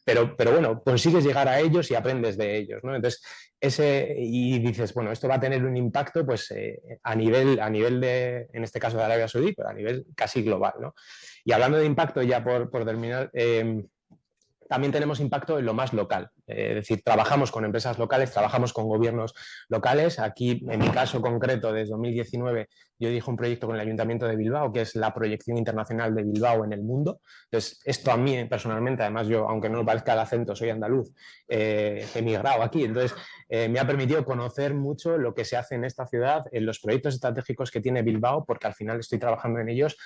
S4: pero bueno, consigues llegar a ellos y aprendes de ellos, ¿no? Entonces, y dices, bueno, esto va a tener un impacto pues a nivel de, en este caso de Arabia Saudí, pero a nivel casi global, ¿no? Y hablando de impacto, ya por terminar, también tenemos impacto en lo más local. Es decir, trabajamos con empresas locales, trabajamos con gobiernos locales. Aquí, en mi caso concreto, desde 2019, yo dirijo un proyecto con el Ayuntamiento de Bilbao, que es la proyección internacional de Bilbao en el mundo. Entonces, esto a mí personalmente, además yo, aunque no me parezca el acento, soy andaluz, he emigrado aquí. Entonces, me ha permitido conocer mucho lo que se hace en esta ciudad, en los proyectos estratégicos que tiene Bilbao, porque al final estoy trabajando en ellos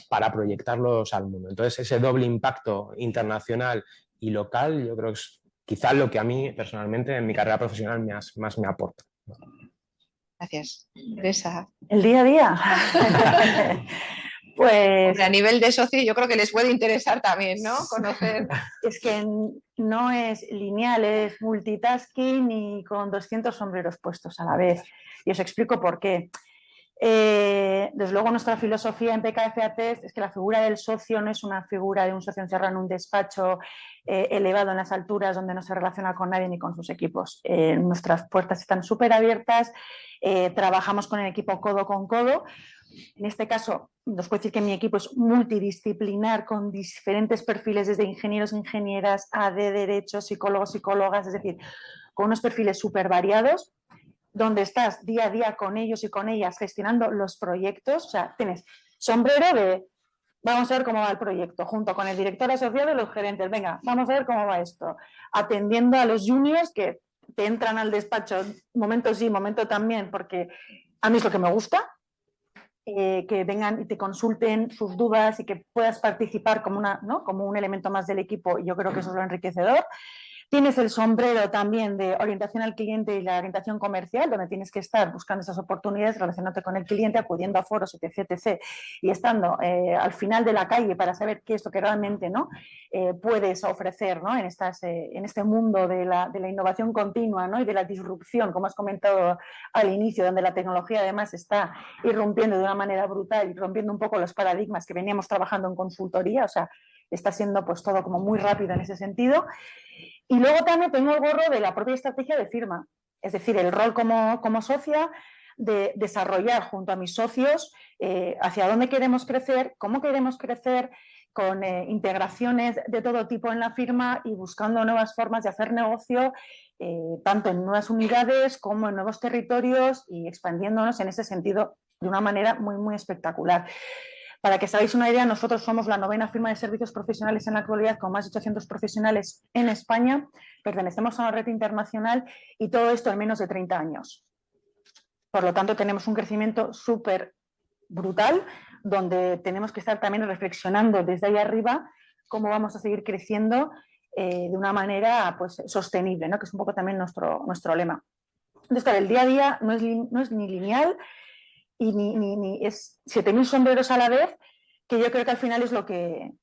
S4: para proyectarlos al mundo. Entonces, ese doble impacto internacional y local, yo creo que es quizás lo que a mí personalmente en mi carrera profesional más me aporta.
S1: Gracias. Teresa.
S3: El día a día. Pues
S1: Hombre, a nivel de socio yo creo que les puede interesar también, ¿no? Conocer.
S3: es que no es lineal, es multitasking y con 200 sombreros puestos a la vez. Y os explico por qué. Desde luego nuestra filosofía en PKFAT es que la figura del socio no es una figura de un socio encerrado en un despacho elevado en las alturas donde no se relaciona con nadie ni con sus equipos. Nuestras puertas están súper abiertas, trabajamos con el equipo codo con codo. En este caso, os puedo decir que mi equipo es multidisciplinar con diferentes perfiles, desde ingenieros, ingenieras, a de derecho, psicólogos, psicólogas, es decir, con unos perfiles súper variados, donde estás día a día con ellos y con ellas gestionando los proyectos. O sea, tienes sombrero de vamos a ver cómo va el proyecto, junto con el director asociado y los gerentes. Venga, vamos a ver cómo va esto. Atendiendo a los juniors que te entran al despacho, momento sí, momento también, porque a mí es lo que me gusta. Que vengan y te consulten sus dudas y que puedas participar como, ¿no? como un elemento más del equipo. Yo creo que eso es lo enriquecedor. Tienes el sombrero también de orientación al cliente y la orientación comercial, donde tienes que estar buscando esas oportunidades, relacionándote con el cliente, acudiendo a foros, etc. Y estando al final de la calle para saber qué es lo que realmente, ¿no? Puedes ofrecer, ¿no? en este mundo de la innovación continua, ¿no? y de la disrupción, como has comentado al inicio, donde la tecnología además está irrumpiendo de una manera brutal y rompiendo un poco los paradigmas que veníamos trabajando en consultoría. O sea, está siendo pues todo como muy rápido en ese sentido. Y luego también tengo el gorro de la propia estrategia de firma, es decir, el rol como socia de desarrollar junto a mis socios hacia dónde queremos crecer, cómo queremos crecer, con integraciones de todo tipo en la firma y buscando nuevas formas de hacer negocio, tanto en nuevas unidades como en nuevos territorios y expandiéndonos en ese sentido de una manera muy, muy espectacular. Para que os hagáis una idea, nosotros somos la 9ª firma de servicios profesionales en la actualidad, con más de 800 profesionales en España, pertenecemos a una red internacional y todo esto en menos de 30 años. Por lo tanto, tenemos un crecimiento súper brutal, donde tenemos que estar también reflexionando desde ahí arriba cómo vamos a seguir creciendo de una manera pues, sostenible, ¿no? que es un poco también nuestro lema. Entonces, claro, el día a día no es ni lineal, y ni es 7.000 sombreros a la vez, que yo creo que al final es lo que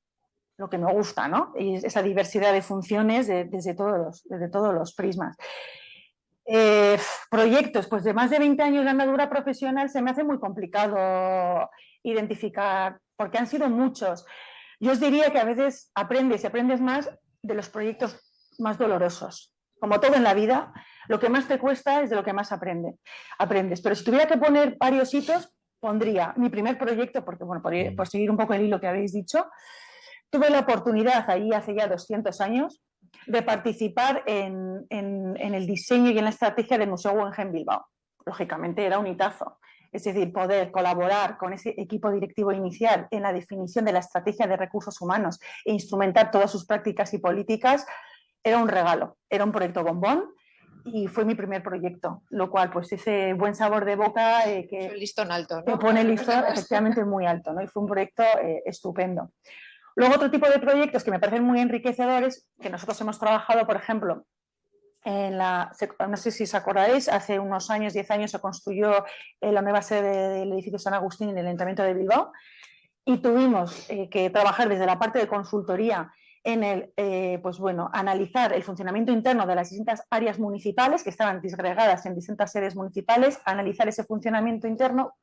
S3: me gusta, ¿no? Y esa diversidad de funciones desde todos los prismas. Proyectos, pues de más de 20 años de andadura profesional se me hace muy complicado identificar, porque han sido muchos. Yo os diría que a veces aprendes más de los proyectos más dolorosos. Como todo en la vida, lo que más te cuesta es de lo que más aprendes. Pero si tuviera que poner varios hitos, pondría mi primer proyecto, porque bueno, por seguir un poco el hilo que habéis dicho, tuve la oportunidad ahí hace ya 200 años de participar en el diseño y en la estrategia del Museo Guggenheim Bilbao. Lógicamente era un hitazo. Es decir, poder colaborar con ese equipo directivo inicial en la definición de la estrategia de recursos humanos e instrumentar todas sus prácticas y políticas era un regalo, era un proyecto bombón y fue mi primer proyecto, lo cual pues ese buen sabor de boca que
S1: el listón alto, ¿no?
S3: Que pone el listón efectivamente muy alto, ¿no? Y fue un proyecto estupendo. Luego otro tipo de proyectos que me parecen muy enriquecedores, que nosotros hemos trabajado, por ejemplo, no sé si os acordáis, hace unos años, 10 años, se construyó la nueva sede del edificio San Agustín en el Ayuntamiento de Bilbao y tuvimos que trabajar desde la parte de consultoría en pues bueno, analizar el funcionamiento interno de las distintas áreas municipales que estaban disgregadas en distintas sedes municipales, analizar ese funcionamiento interno,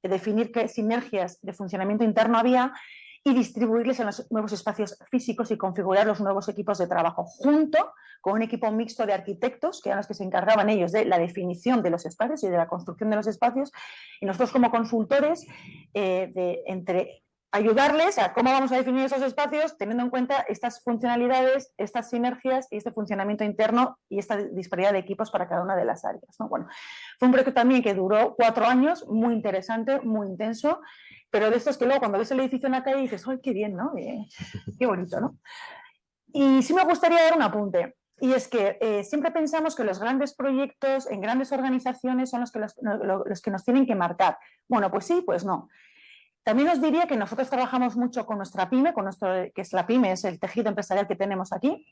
S3: definir qué sinergias de funcionamiento interno había y distribuirles en los nuevos espacios físicos y configurar los nuevos equipos de trabajo, junto con un equipo mixto de arquitectos, que eran los que se encargaban ellos de la definición de los espacios y de la construcción de los espacios, y nosotros como consultores, entre ayudarles a cómo vamos a definir esos espacios teniendo en cuenta estas funcionalidades, estas sinergias y este funcionamiento interno y esta disparidad de equipos para cada una de las áreas, ¿no? Bueno, fue un proyecto también que duró 4 años, muy interesante, muy intenso, pero de estos que luego cuando ves el edificio en la calle dices, ¡ay, qué bien, ¿no? Qué bonito, ¿no? Y sí me gustaría dar un apunte. Y es que siempre pensamos que los grandes proyectos en grandes organizaciones son los que nos tienen que marcar. Bueno, pues sí, pues no. También os diría que nosotros trabajamos mucho con nuestra pyme, que es la pyme, es el tejido empresarial que tenemos aquí.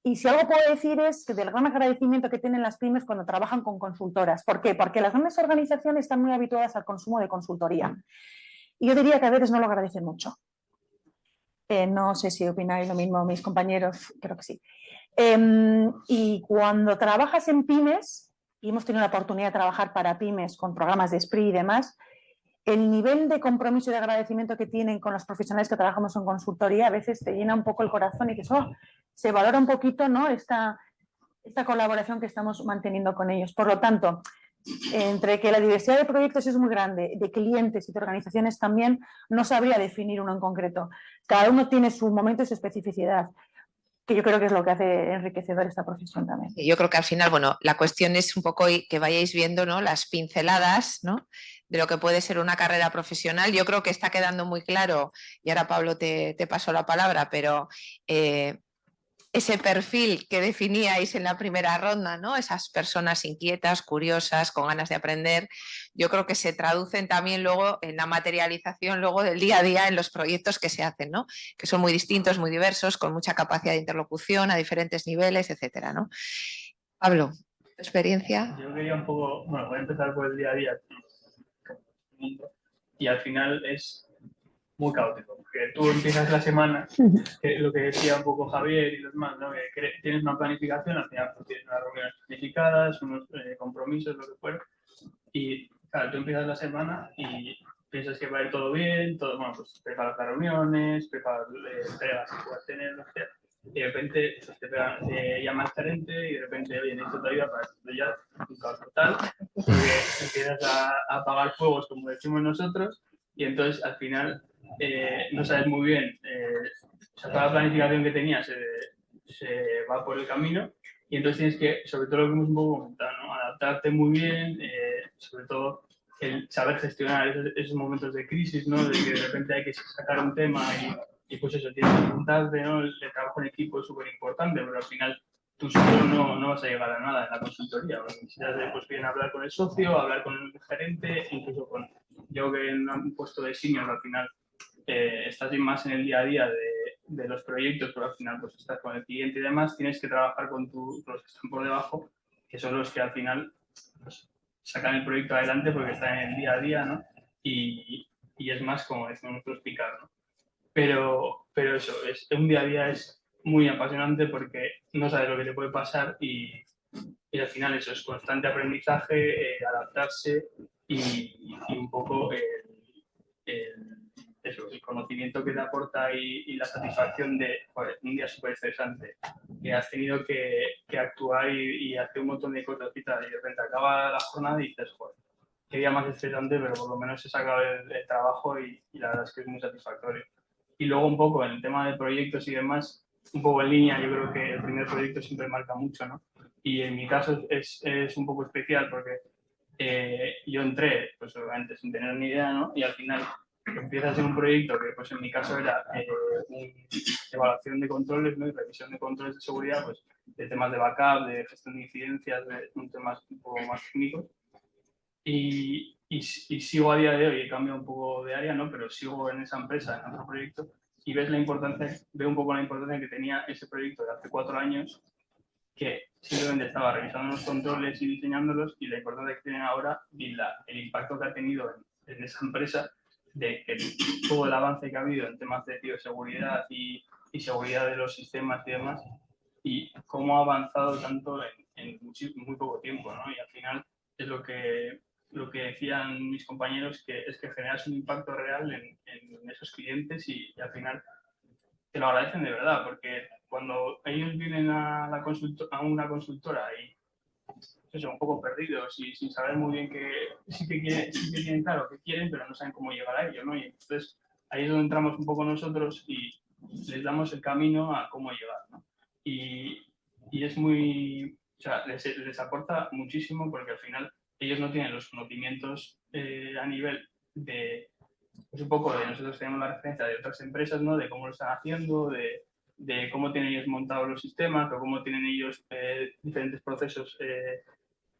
S3: Y si algo puedo decir es que del gran agradecimiento que tienen las pymes cuando trabajan con consultoras. ¿Por qué? Porque las grandes organizaciones están muy habituadas al consumo de consultoría. Y yo diría que a veces no lo agradecen mucho. No sé si opináis lo mismo mis compañeros, creo que sí. Y cuando trabajas en pymes, y hemos tenido la oportunidad de trabajar para pymes con programas de SPRI y demás, el nivel de compromiso y de agradecimiento que tienen con los profesionales que trabajamos en consultoría a veces te llena un poco el corazón y dices, se valora un poquito, ¿no? esta colaboración que estamos manteniendo con ellos. Por lo tanto, entre que la diversidad de proyectos es muy grande, de clientes y de organizaciones también, no sabría definir uno en concreto. Cada uno tiene su momento y su especificidad, que yo creo que es lo que hace enriquecedor esta profesión también.
S1: Yo creo que al final, bueno, la cuestión es un poco que vayáis viendo, ¿no?, las pinceladas, ¿no?, de lo que puede ser una carrera profesional. Yo creo que está quedando muy claro, y ahora Pablo te paso la palabra, pero ese perfil que definíais en la primera ronda, ¿no?, esas personas inquietas, curiosas, con ganas de aprender, yo creo que se traducen también luego en la materialización luego del día a día en los proyectos que se hacen, ¿no?, que son muy distintos, muy diversos, con mucha capacidad de interlocución a diferentes niveles, etcétera, ¿no? Pablo, ¿tu experiencia?
S2: Yo quería un poco, bueno, voy a empezar por el día a día y al final es muy caótico, porque tú empiezas la semana, lo que decía un poco Javier y los demás, ¿no?, que tienes una planificación, al final pues, tienes unas reuniones planificadas, unos compromisos, lo que fuera, y claro, tú empiezas la semana y piensas que va a ir todo bien, todo, bueno, pues preparas las reuniones, preparas entregas que puedas tener, no sé, y de repente pues, te llama el gerente y de repente, oye, necesito tu ayuda para esto, ya un caos total, porque empiezas a apagar fuegos, como decimos nosotros, y entonces al final no sabes muy bien, o sea, toda la planificación que tenías se va por el camino y entonces tienes que, sobre todo lo que hemos un poco comentado, ¿no?, adaptarte muy bien, sobre todo el saber gestionar esos momentos de crisis, ¿no?, de que de repente hay que sacar un tema y pues eso, tienes que juntarte, ¿no?, el trabajo en equipo es súper importante, pero al final tú solo no vas a llegar a nada en la consultoría, porque necesitas pues bien hablar con el socio, hablar con el gerente, incluso con yo que en un puesto de senior al final estás más en el día a día de los proyectos, pero al final pues estás con el cliente y demás, tienes que trabajar con los que están por debajo, que son los que al final pues, sacan el proyecto adelante porque están en el día a día, ¿no? Y es más como decimos nosotros picar, ¿no? Pero eso, un día a día es muy apasionante porque no sabes lo que te puede pasar y al final eso es constante aprendizaje, adaptarse y un poco el conocimiento que te aporta y la satisfacción de joder, un día súper estresante que has tenido que actuar y hacer un montón de cosas y de repente acaba la jornada y dices, joder, qué día más estresante, pero por lo menos he sacado el trabajo y la verdad es que es muy satisfactorio. Y luego un poco en el tema de proyectos y demás, un poco en línea, yo creo que el primer proyecto siempre marca mucho, ¿no? Y en mi caso es un poco especial porque yo entré, pues obviamente sin tener ni idea, ¿no? Y al final empiezas en un proyecto que, pues en mi caso era una evaluación de controles, ¿no?, y revisión de controles de seguridad, pues de temas de backup, de gestión de incidencias, de temas un poco más técnicos. Y sigo a día de hoy, he cambiado un poco de área, ¿no?, pero sigo en esa empresa, en otro proyecto, y veo un poco la importancia que tenía ese proyecto de hace 4 años, que simplemente estaba revisando los controles y diseñándolos, y la importancia que tienen ahora y el impacto que ha tenido en esa empresa, de que todo el avance que ha habido en temas de ciberseguridad y seguridad de los sistemas y demás, y cómo ha avanzado tanto en muy poco tiempo, ¿no? Y al final es lo que decían mis compañeros, que es que generas un impacto real en esos clientes y al final te lo agradecen de verdad, porque cuando ellos vienen a una consultora y son un poco perdidos y sin saber muy bien sí que tienen claro qué quieren, pero no saben cómo llegar a ello, ¿no? Y entonces ahí es donde entramos un poco nosotros y les damos el camino a cómo llegar, ¿no? Y es muy, o sea, les aporta muchísimo porque al final ellos no tienen los conocimientos a nivel de, pues un poco de, nosotros tenemos la referencia de otras empresas, ¿no? De cómo lo están haciendo, de cómo tienen ellos montados los sistemas o cómo tienen ellos diferentes procesos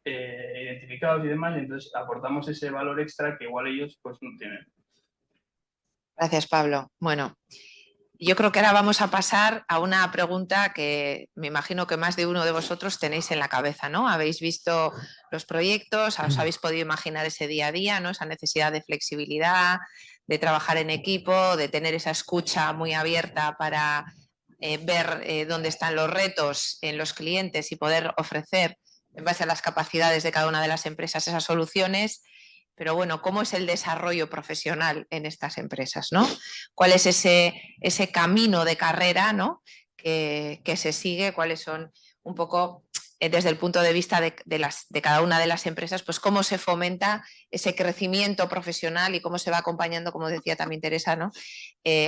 S2: identificados y demás, y entonces aportamos ese valor extra que igual ellos pues no tienen.
S1: Gracias, Pablo. Bueno, yo creo que ahora vamos a pasar a una pregunta que me imagino que más de uno de vosotros tenéis en la cabeza, ¿no? Habéis visto los proyectos, os habéis podido imaginar ese día a día, ¿no? Esa necesidad de flexibilidad, de trabajar en equipo, de tener esa escucha muy abierta para ver dónde están los retos en los clientes y poder ofrecer, en base a las capacidades de cada una de las empresas, esas soluciones. Pero bueno, ¿cómo es el desarrollo profesional en estas empresas, ¿no? ¿Cuál es ese camino de carrera, ¿no? que se sigue? ¿Cuáles son un poco, desde el punto de vista de cada una de las empresas, pues cómo se fomenta ese crecimiento profesional y cómo se va acompañando, como decía también Teresa, ¿no?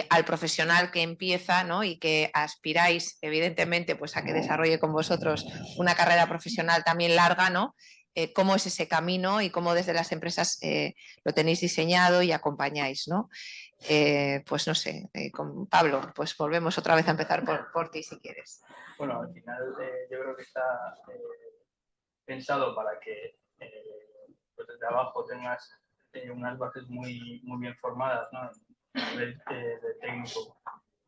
S1: Al profesional que empieza, ¿no? Y que aspiráis, evidentemente, pues a que desarrolle con vosotros una carrera profesional también larga, ¿no? Cómo es ese camino y cómo desde las empresas lo tenéis diseñado y acompañáis, ¿no? Pues no sé, con Pablo, pues volvemos otra vez a empezar por ti si quieres.
S2: Bueno, al final yo creo que está pensado para que pues desde abajo tengas unas bases muy bien formadas, ¿no? A nivel de técnico,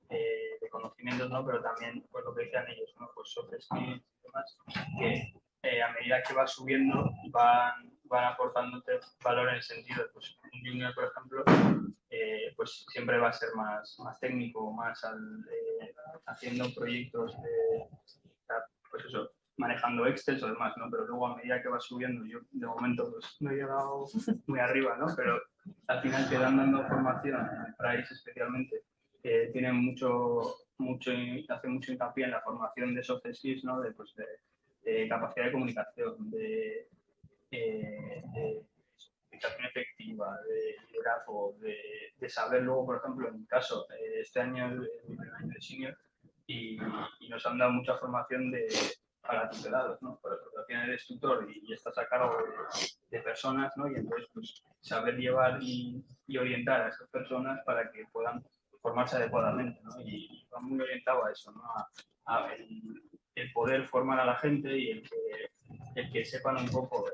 S2: de conocimientos, ¿no? Pero también, pues lo que decían ellos, ¿no? Pues soft skills y demás, que a medida que vas subiendo van aportándote valor en el sentido de, pues un junior, por ejemplo, pues siempre va a ser más técnico, más haciendo proyectos pues eso, manejando Excel o demás, ¿no? Pero luego a medida que vas subiendo, yo de momento pues no he llegado muy arriba, ¿no? Pero al final te dan dando formación, en Price especialmente, tienen hace mucho hincapié en la formación de soft skills, ¿no? De capacidad de comunicación, de comunicación efectiva, de liderazgo, de saber luego, por ejemplo, en mi caso, este año es mi primer año de senior y nos han dado mucha formación para tutelados, ¿no? Por ejemplo, tienes tutor y estás a cargo de personas, ¿no? Y entonces, pues, saber llevar y orientar a esas personas para que puedan formarse adecuadamente, ¿no? Y va muy orientado a eso, ¿no? A el poder formar a la gente y el que sepan un poco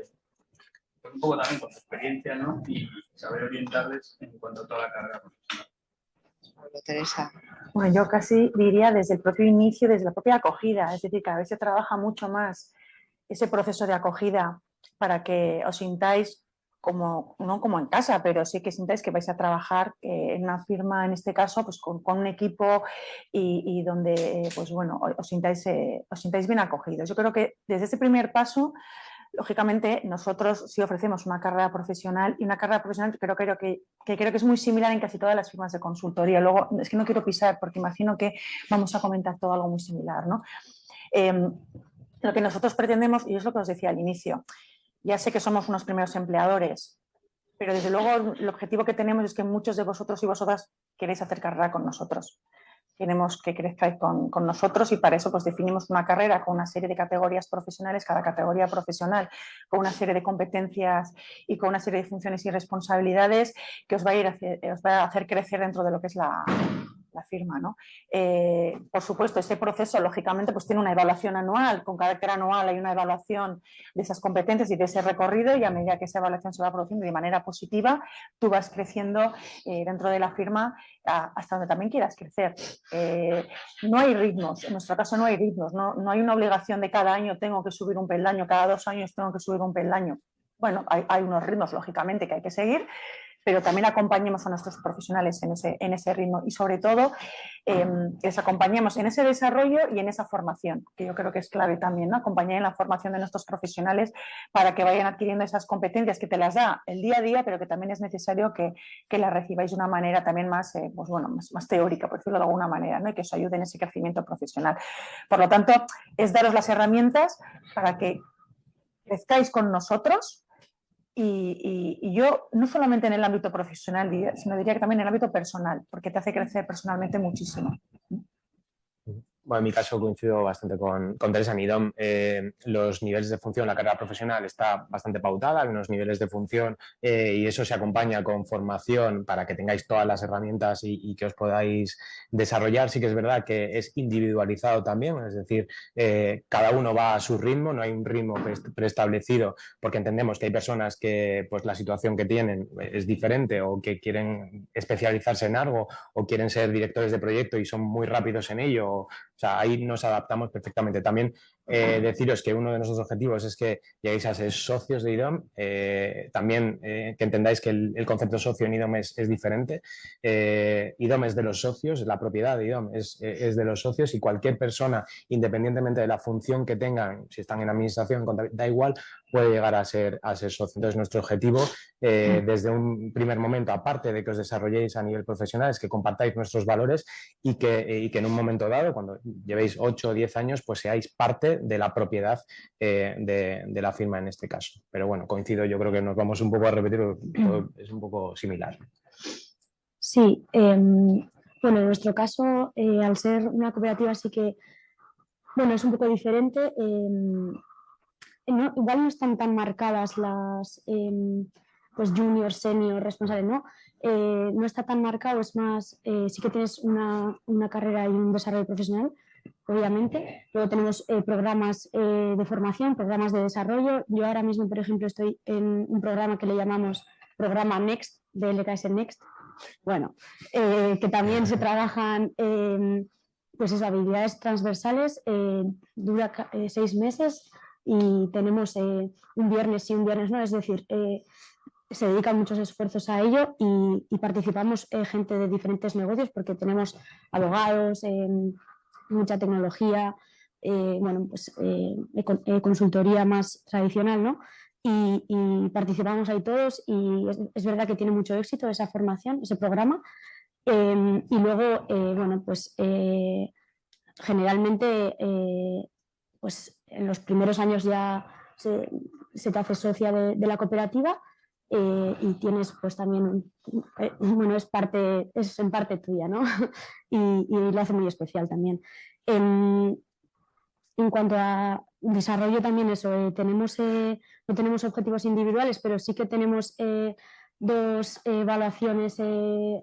S2: también con su experiencia, ¿no? Y saber orientarles en cuanto a toda la carrera profesional.
S1: Teresa.
S3: Bueno, yo casi diría desde el propio inicio, desde la propia acogida, es decir, cada vez se trabaja mucho más ese proceso de acogida para que os sintáis como, no como en casa, pero sí que sintáis que vais a trabajar en una firma, en este caso, pues con un equipo y donde, pues bueno, os sintáis bien acogidos. Yo creo que desde ese primer paso, lógicamente, nosotros sí ofrecemos una carrera profesional y una carrera profesional que creo que es muy similar en casi todas las firmas de consultoría. Luego, es que no quiero pisar porque imagino que vamos a comentar todo algo muy similar, ¿no? Lo que nosotros pretendemos, y es lo que os decía al inicio, ya sé que somos unos primeros empleadores, pero desde luego el objetivo que tenemos es que muchos de vosotros y vosotras queréis hacer carrera con nosotros. Queremos que crezcáis con nosotros y para eso pues definimos una carrera con una serie de categorías profesionales, cada categoría profesional con una serie de competencias y con una serie de funciones y responsabilidades que os va a hacer crecer dentro de lo que es la firma, ¿no? Por supuesto, ese proceso, lógicamente, pues tiene una evaluación anual, con carácter anual hay una evaluación de esas competencias y de ese recorrido y a medida que esa evaluación se va produciendo de manera positiva, tú vas creciendo dentro de la firma hasta donde también quieras crecer. No hay ritmos, en nuestro caso no hay ritmos, no hay una obligación de cada año tengo que subir un peldaño, cada 2 años tengo que subir un peldaño. Bueno, hay unos ritmos, lógicamente, que hay que seguir, pero también acompañemos a nuestros profesionales en ese ritmo y sobre todo les acompañemos en ese desarrollo y en esa formación, que yo creo que es clave también, ¿no? Acompañar en la formación de nuestros profesionales para que vayan adquiriendo esas competencias que te las da el día a día, pero que también es necesario que las recibáis de una manera también más, pues bueno, más teórica, por decirlo de alguna manera, ¿no? Y que os ayude en ese crecimiento profesional. Por lo tanto, es daros las herramientas para que crezcáis con nosotros, y yo, no solamente en el ámbito profesional, sino diría que también en el ámbito personal, porque te hace crecer personalmente muchísimo.
S4: Bueno, en mi caso coincido bastante con Teresa. En IDOM los niveles de función, la carrera profesional está bastante pautada, hay unos niveles de función y eso se acompaña con formación para que tengáis todas las herramientas y que os podáis desarrollar. Sí que es verdad que es individualizado también, es decir, cada uno va a su ritmo, no hay un ritmo preestablecido, porque entendemos que hay personas que pues la situación que tienen es diferente o que quieren especializarse en algo o quieren ser directores de proyecto y son muy rápidos en ello. O sea, ahí nos adaptamos perfectamente. También deciros que uno de nuestros objetivos es que lleguéis a ser socios de IDOM. También que entendáis que el concepto socio en IDOM es diferente. IDOM es de los socios, la propiedad de IDOM es de los socios y cualquier persona, independientemente de la función que tengan, si están en administración, da igual, puede llegar a ser socio. Entonces, nuestro objetivo desde un primer momento, aparte de que os desarrolléis a nivel profesional, es que compartáis nuestros valores y que en un momento dado, cuando llevéis 8 o 10 años, pues seáis parte de la propiedad de la firma en este caso. Pero bueno, coincido, yo creo que nos vamos un poco a repetir, es un poco similar.
S5: Sí, bueno, en nuestro caso, al ser una cooperativa sí que, bueno, es un poco diferente. Igual no están tan marcadas las pues junior, senior, responsable, ¿no? No está tan marcado, es más, sí que tienes una carrera y un desarrollo profesional, obviamente. Luego tenemos programas de formación, programas de desarrollo. Yo ahora mismo, por ejemplo, estoy en un programa que le llamamos Programa Next, de LKS Next. Bueno, que también se trabajan pues esas habilidades transversales, dura 6 meses y tenemos un viernes sí, un viernes no, es decir, se dedican muchos esfuerzos a ello y participamos gente de diferentes negocios porque tenemos abogados, mucha tecnología, bueno, pues, consultoría más tradicional, ¿no? Y participamos ahí todos y es verdad que tiene mucho éxito esa formación, ese programa. Y luego, bueno, pues generalmente pues en los primeros años ya se te hace socia de la cooperativa y tienes pues también, bueno, es en parte tuya, ¿no? y lo hace muy especial también. En cuanto a desarrollo también eso, no tenemos objetivos individuales, pero sí que tenemos 2 evaluaciones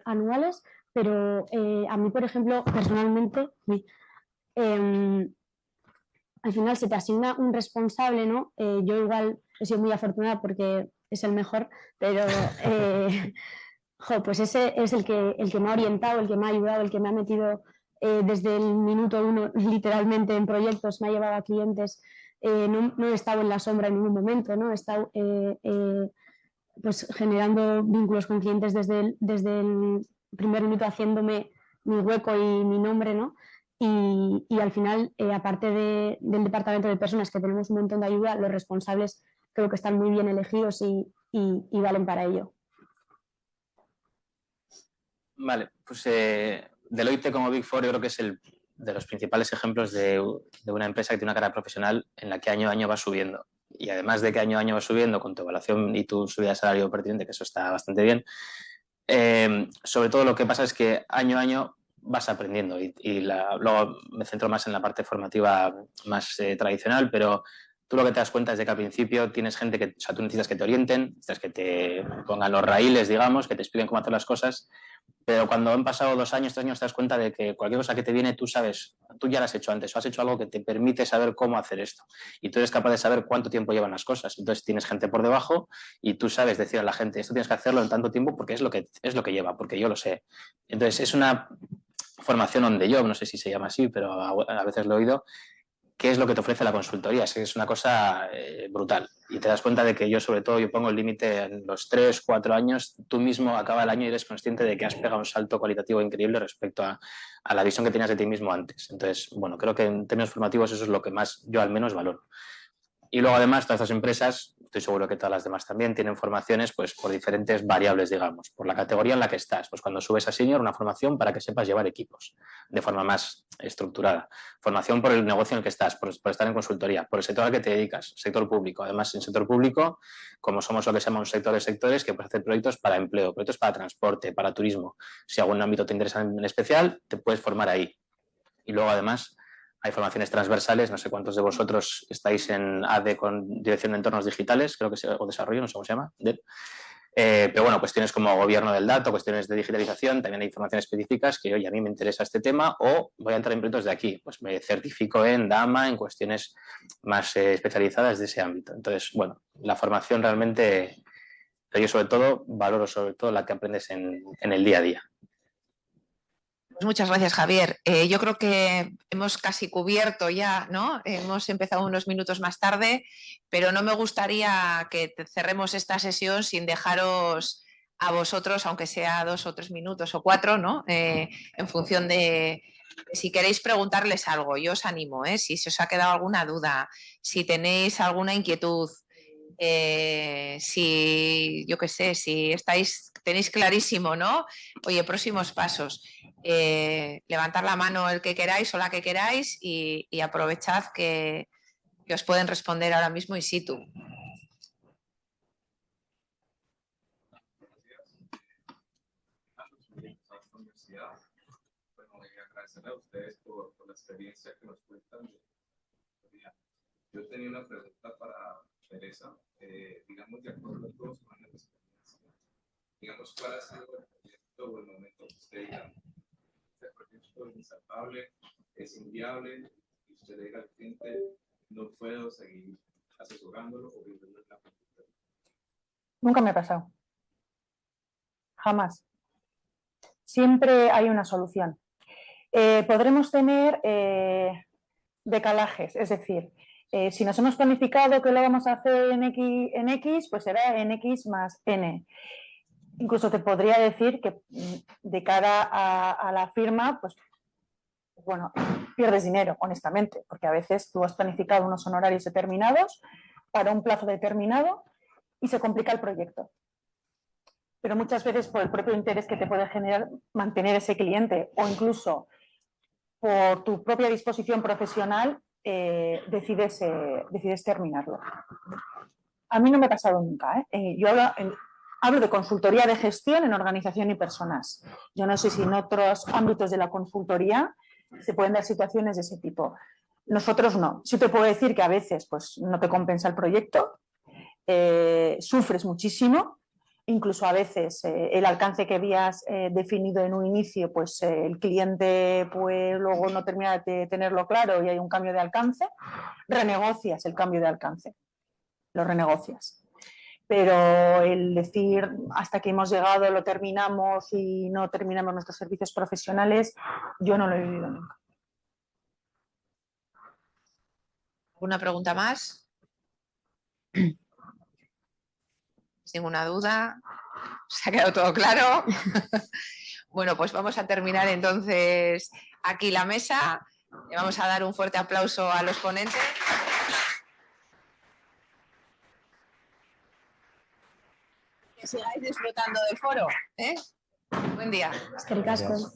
S5: anuales, pero a mí, por ejemplo, personalmente, al final se te asigna un responsable, ¿no? Yo igual he sido muy afortunada porque es el mejor, pero pues ese es el que me ha orientado, el que me ha ayudado, el que me ha metido desde el minuto 1 literalmente en proyectos, me ha llevado a clientes, no he estado en la sombra en ningún momento, ¿no? He estado pues generando vínculos con clientes desde el primer minuto, haciéndome mi hueco y mi nombre, ¿no? Y al final, aparte del departamento de personas, que tenemos un montón de ayuda, los responsables creo que están muy bien elegidos y valen para ello.
S6: Vale, pues Deloitte como Big Four yo creo que es de los principales ejemplos de una empresa que tiene una carrera profesional en la que año a año va subiendo. Y además de que año a año va subiendo con tu evaluación y tu subida de salario pertinente, que eso está bastante bien, sobre todo lo que pasa es que año a año vas aprendiendo luego me centro más en la parte formativa más tradicional, pero tú lo que te das cuenta es de que al principio tienes gente que, o sea, tú necesitas que te orienten, necesitas que te pongan los raíles, digamos, que te expliquen cómo hacer las cosas, pero cuando han pasado 2 años, 3 años, te das cuenta de que cualquier cosa que te viene, tú sabes, tú ya lo has hecho antes, o has hecho algo que te permite saber cómo hacer esto, y tú eres capaz de saber cuánto tiempo llevan las cosas. Entonces tienes gente por debajo y tú sabes decir a la gente, esto tienes que hacerlo en tanto tiempo porque es lo que lleva, porque yo lo sé. Entonces es una formación on the job, no sé si se llama así, pero a veces lo he oído. ¿Qué es lo que te ofrece la consultoría? Es una cosa brutal. Y te das cuenta de que yo, sobre todo, yo pongo el límite en los 3, 4 años. Tú mismo acaba el año y eres consciente de que has pegado un salto cualitativo increíble respecto a la visión que tenías de ti mismo antes. Entonces, bueno, creo que en términos formativos eso es lo que más yo al menos valoro. Y luego, además, todas estas empresas, estoy seguro que todas las demás también, tienen formaciones pues, por diferentes variables, digamos, por la categoría en la que estás. Pues cuando subes a senior, una formación para que sepas llevar equipos de forma más estructurada. Formación por el negocio en el que estás, por estar en consultoría, por el sector al que te dedicas, sector público. Además, en sector público, como somos lo que se llama un sector de sectores, que puedes hacer proyectos para empleo, proyectos para transporte, para turismo. Si algún ámbito te interesa en especial, te puedes formar ahí. Y luego, además, hay formaciones transversales, no sé cuántos de vosotros estáis en ADE con Dirección de Entornos Digitales, creo que o Desarrollo, no sé cómo se llama, pero bueno, cuestiones como gobierno del dato, cuestiones de digitalización, también hay formaciones específicas que, oye, a mí me interesa este tema o voy a entrar en proyectos de aquí, pues me certifico en DAMA, en cuestiones más especializadas de ese ámbito. Entonces, bueno, la formación realmente, yo sobre todo valoro sobre todo la que aprendes en el día a día.
S1: Muchas gracias, Javier. Yo creo que hemos casi cubierto ya, ¿no? Hemos empezado unos minutos más tarde, pero no me gustaría que cerremos esta sesión sin dejaros a vosotros, aunque sea 2 o 3 minutos o 4, ¿no? En función de si queréis preguntarles algo, yo os animo, si se os ha quedado alguna duda, si tenéis alguna inquietud, si, yo qué sé, si tenéis clarísimo, ¿no? Oye, próximos pasos. Levantar la mano el que queráis o la que queráis y aprovechad que os pueden responder ahora mismo in situ.
S7: Agradecerle a ustedes por la experiencia que nos cuentan. Yo tenía una pregunta para Teresa. Digamos, de acuerdo a todos los años de experiencia, digamos, ¿cuál ha sido el proyecto o el momento que usted diga? Este proyecto es insalvable, es inviable, y usted le diga al cliente, no puedo seguir asesorándolo o viviendo en la consultoría.
S3: Nunca me ha pasado. Jamás. Siempre hay una solución. Podremos tener decalajes, es decir, si nos hemos planificado que lo vamos a hacer en X, pues será en X más N. Incluso te podría decir que de cara a la firma, pues bueno, pierdes dinero, honestamente, porque a veces tú has planificado unos honorarios determinados para un plazo determinado y se complica el proyecto. Pero muchas veces por el propio interés que te puede generar mantener ese cliente o incluso por tu propia disposición profesional decides terminarlo. A mí no me ha pasado nunca. Yo hablo de consultoría de gestión en organización y personas. Yo no sé si en otros ámbitos de la consultoría se pueden dar situaciones de ese tipo. Nosotros no. Sí te puedo decir que a veces pues, no te compensa el proyecto, sufres muchísimo. Incluso a veces el alcance que habías definido en un inicio, pues el cliente pues, luego no termina de tenerlo claro y hay un cambio de alcance, renegocias el cambio de alcance, lo renegocias. Pero el decir hasta que hemos llegado lo terminamos y no terminamos nuestros servicios profesionales, yo no lo he vivido nunca.
S1: ¿Alguna pregunta más? ¿Ninguna duda? ¿Se ha quedado todo claro? Bueno, pues vamos a terminar entonces aquí la mesa. Le vamos a dar un fuerte aplauso a los ponentes. Que sigáis disfrutando del foro. Buen día.
S5: Es que ricasco.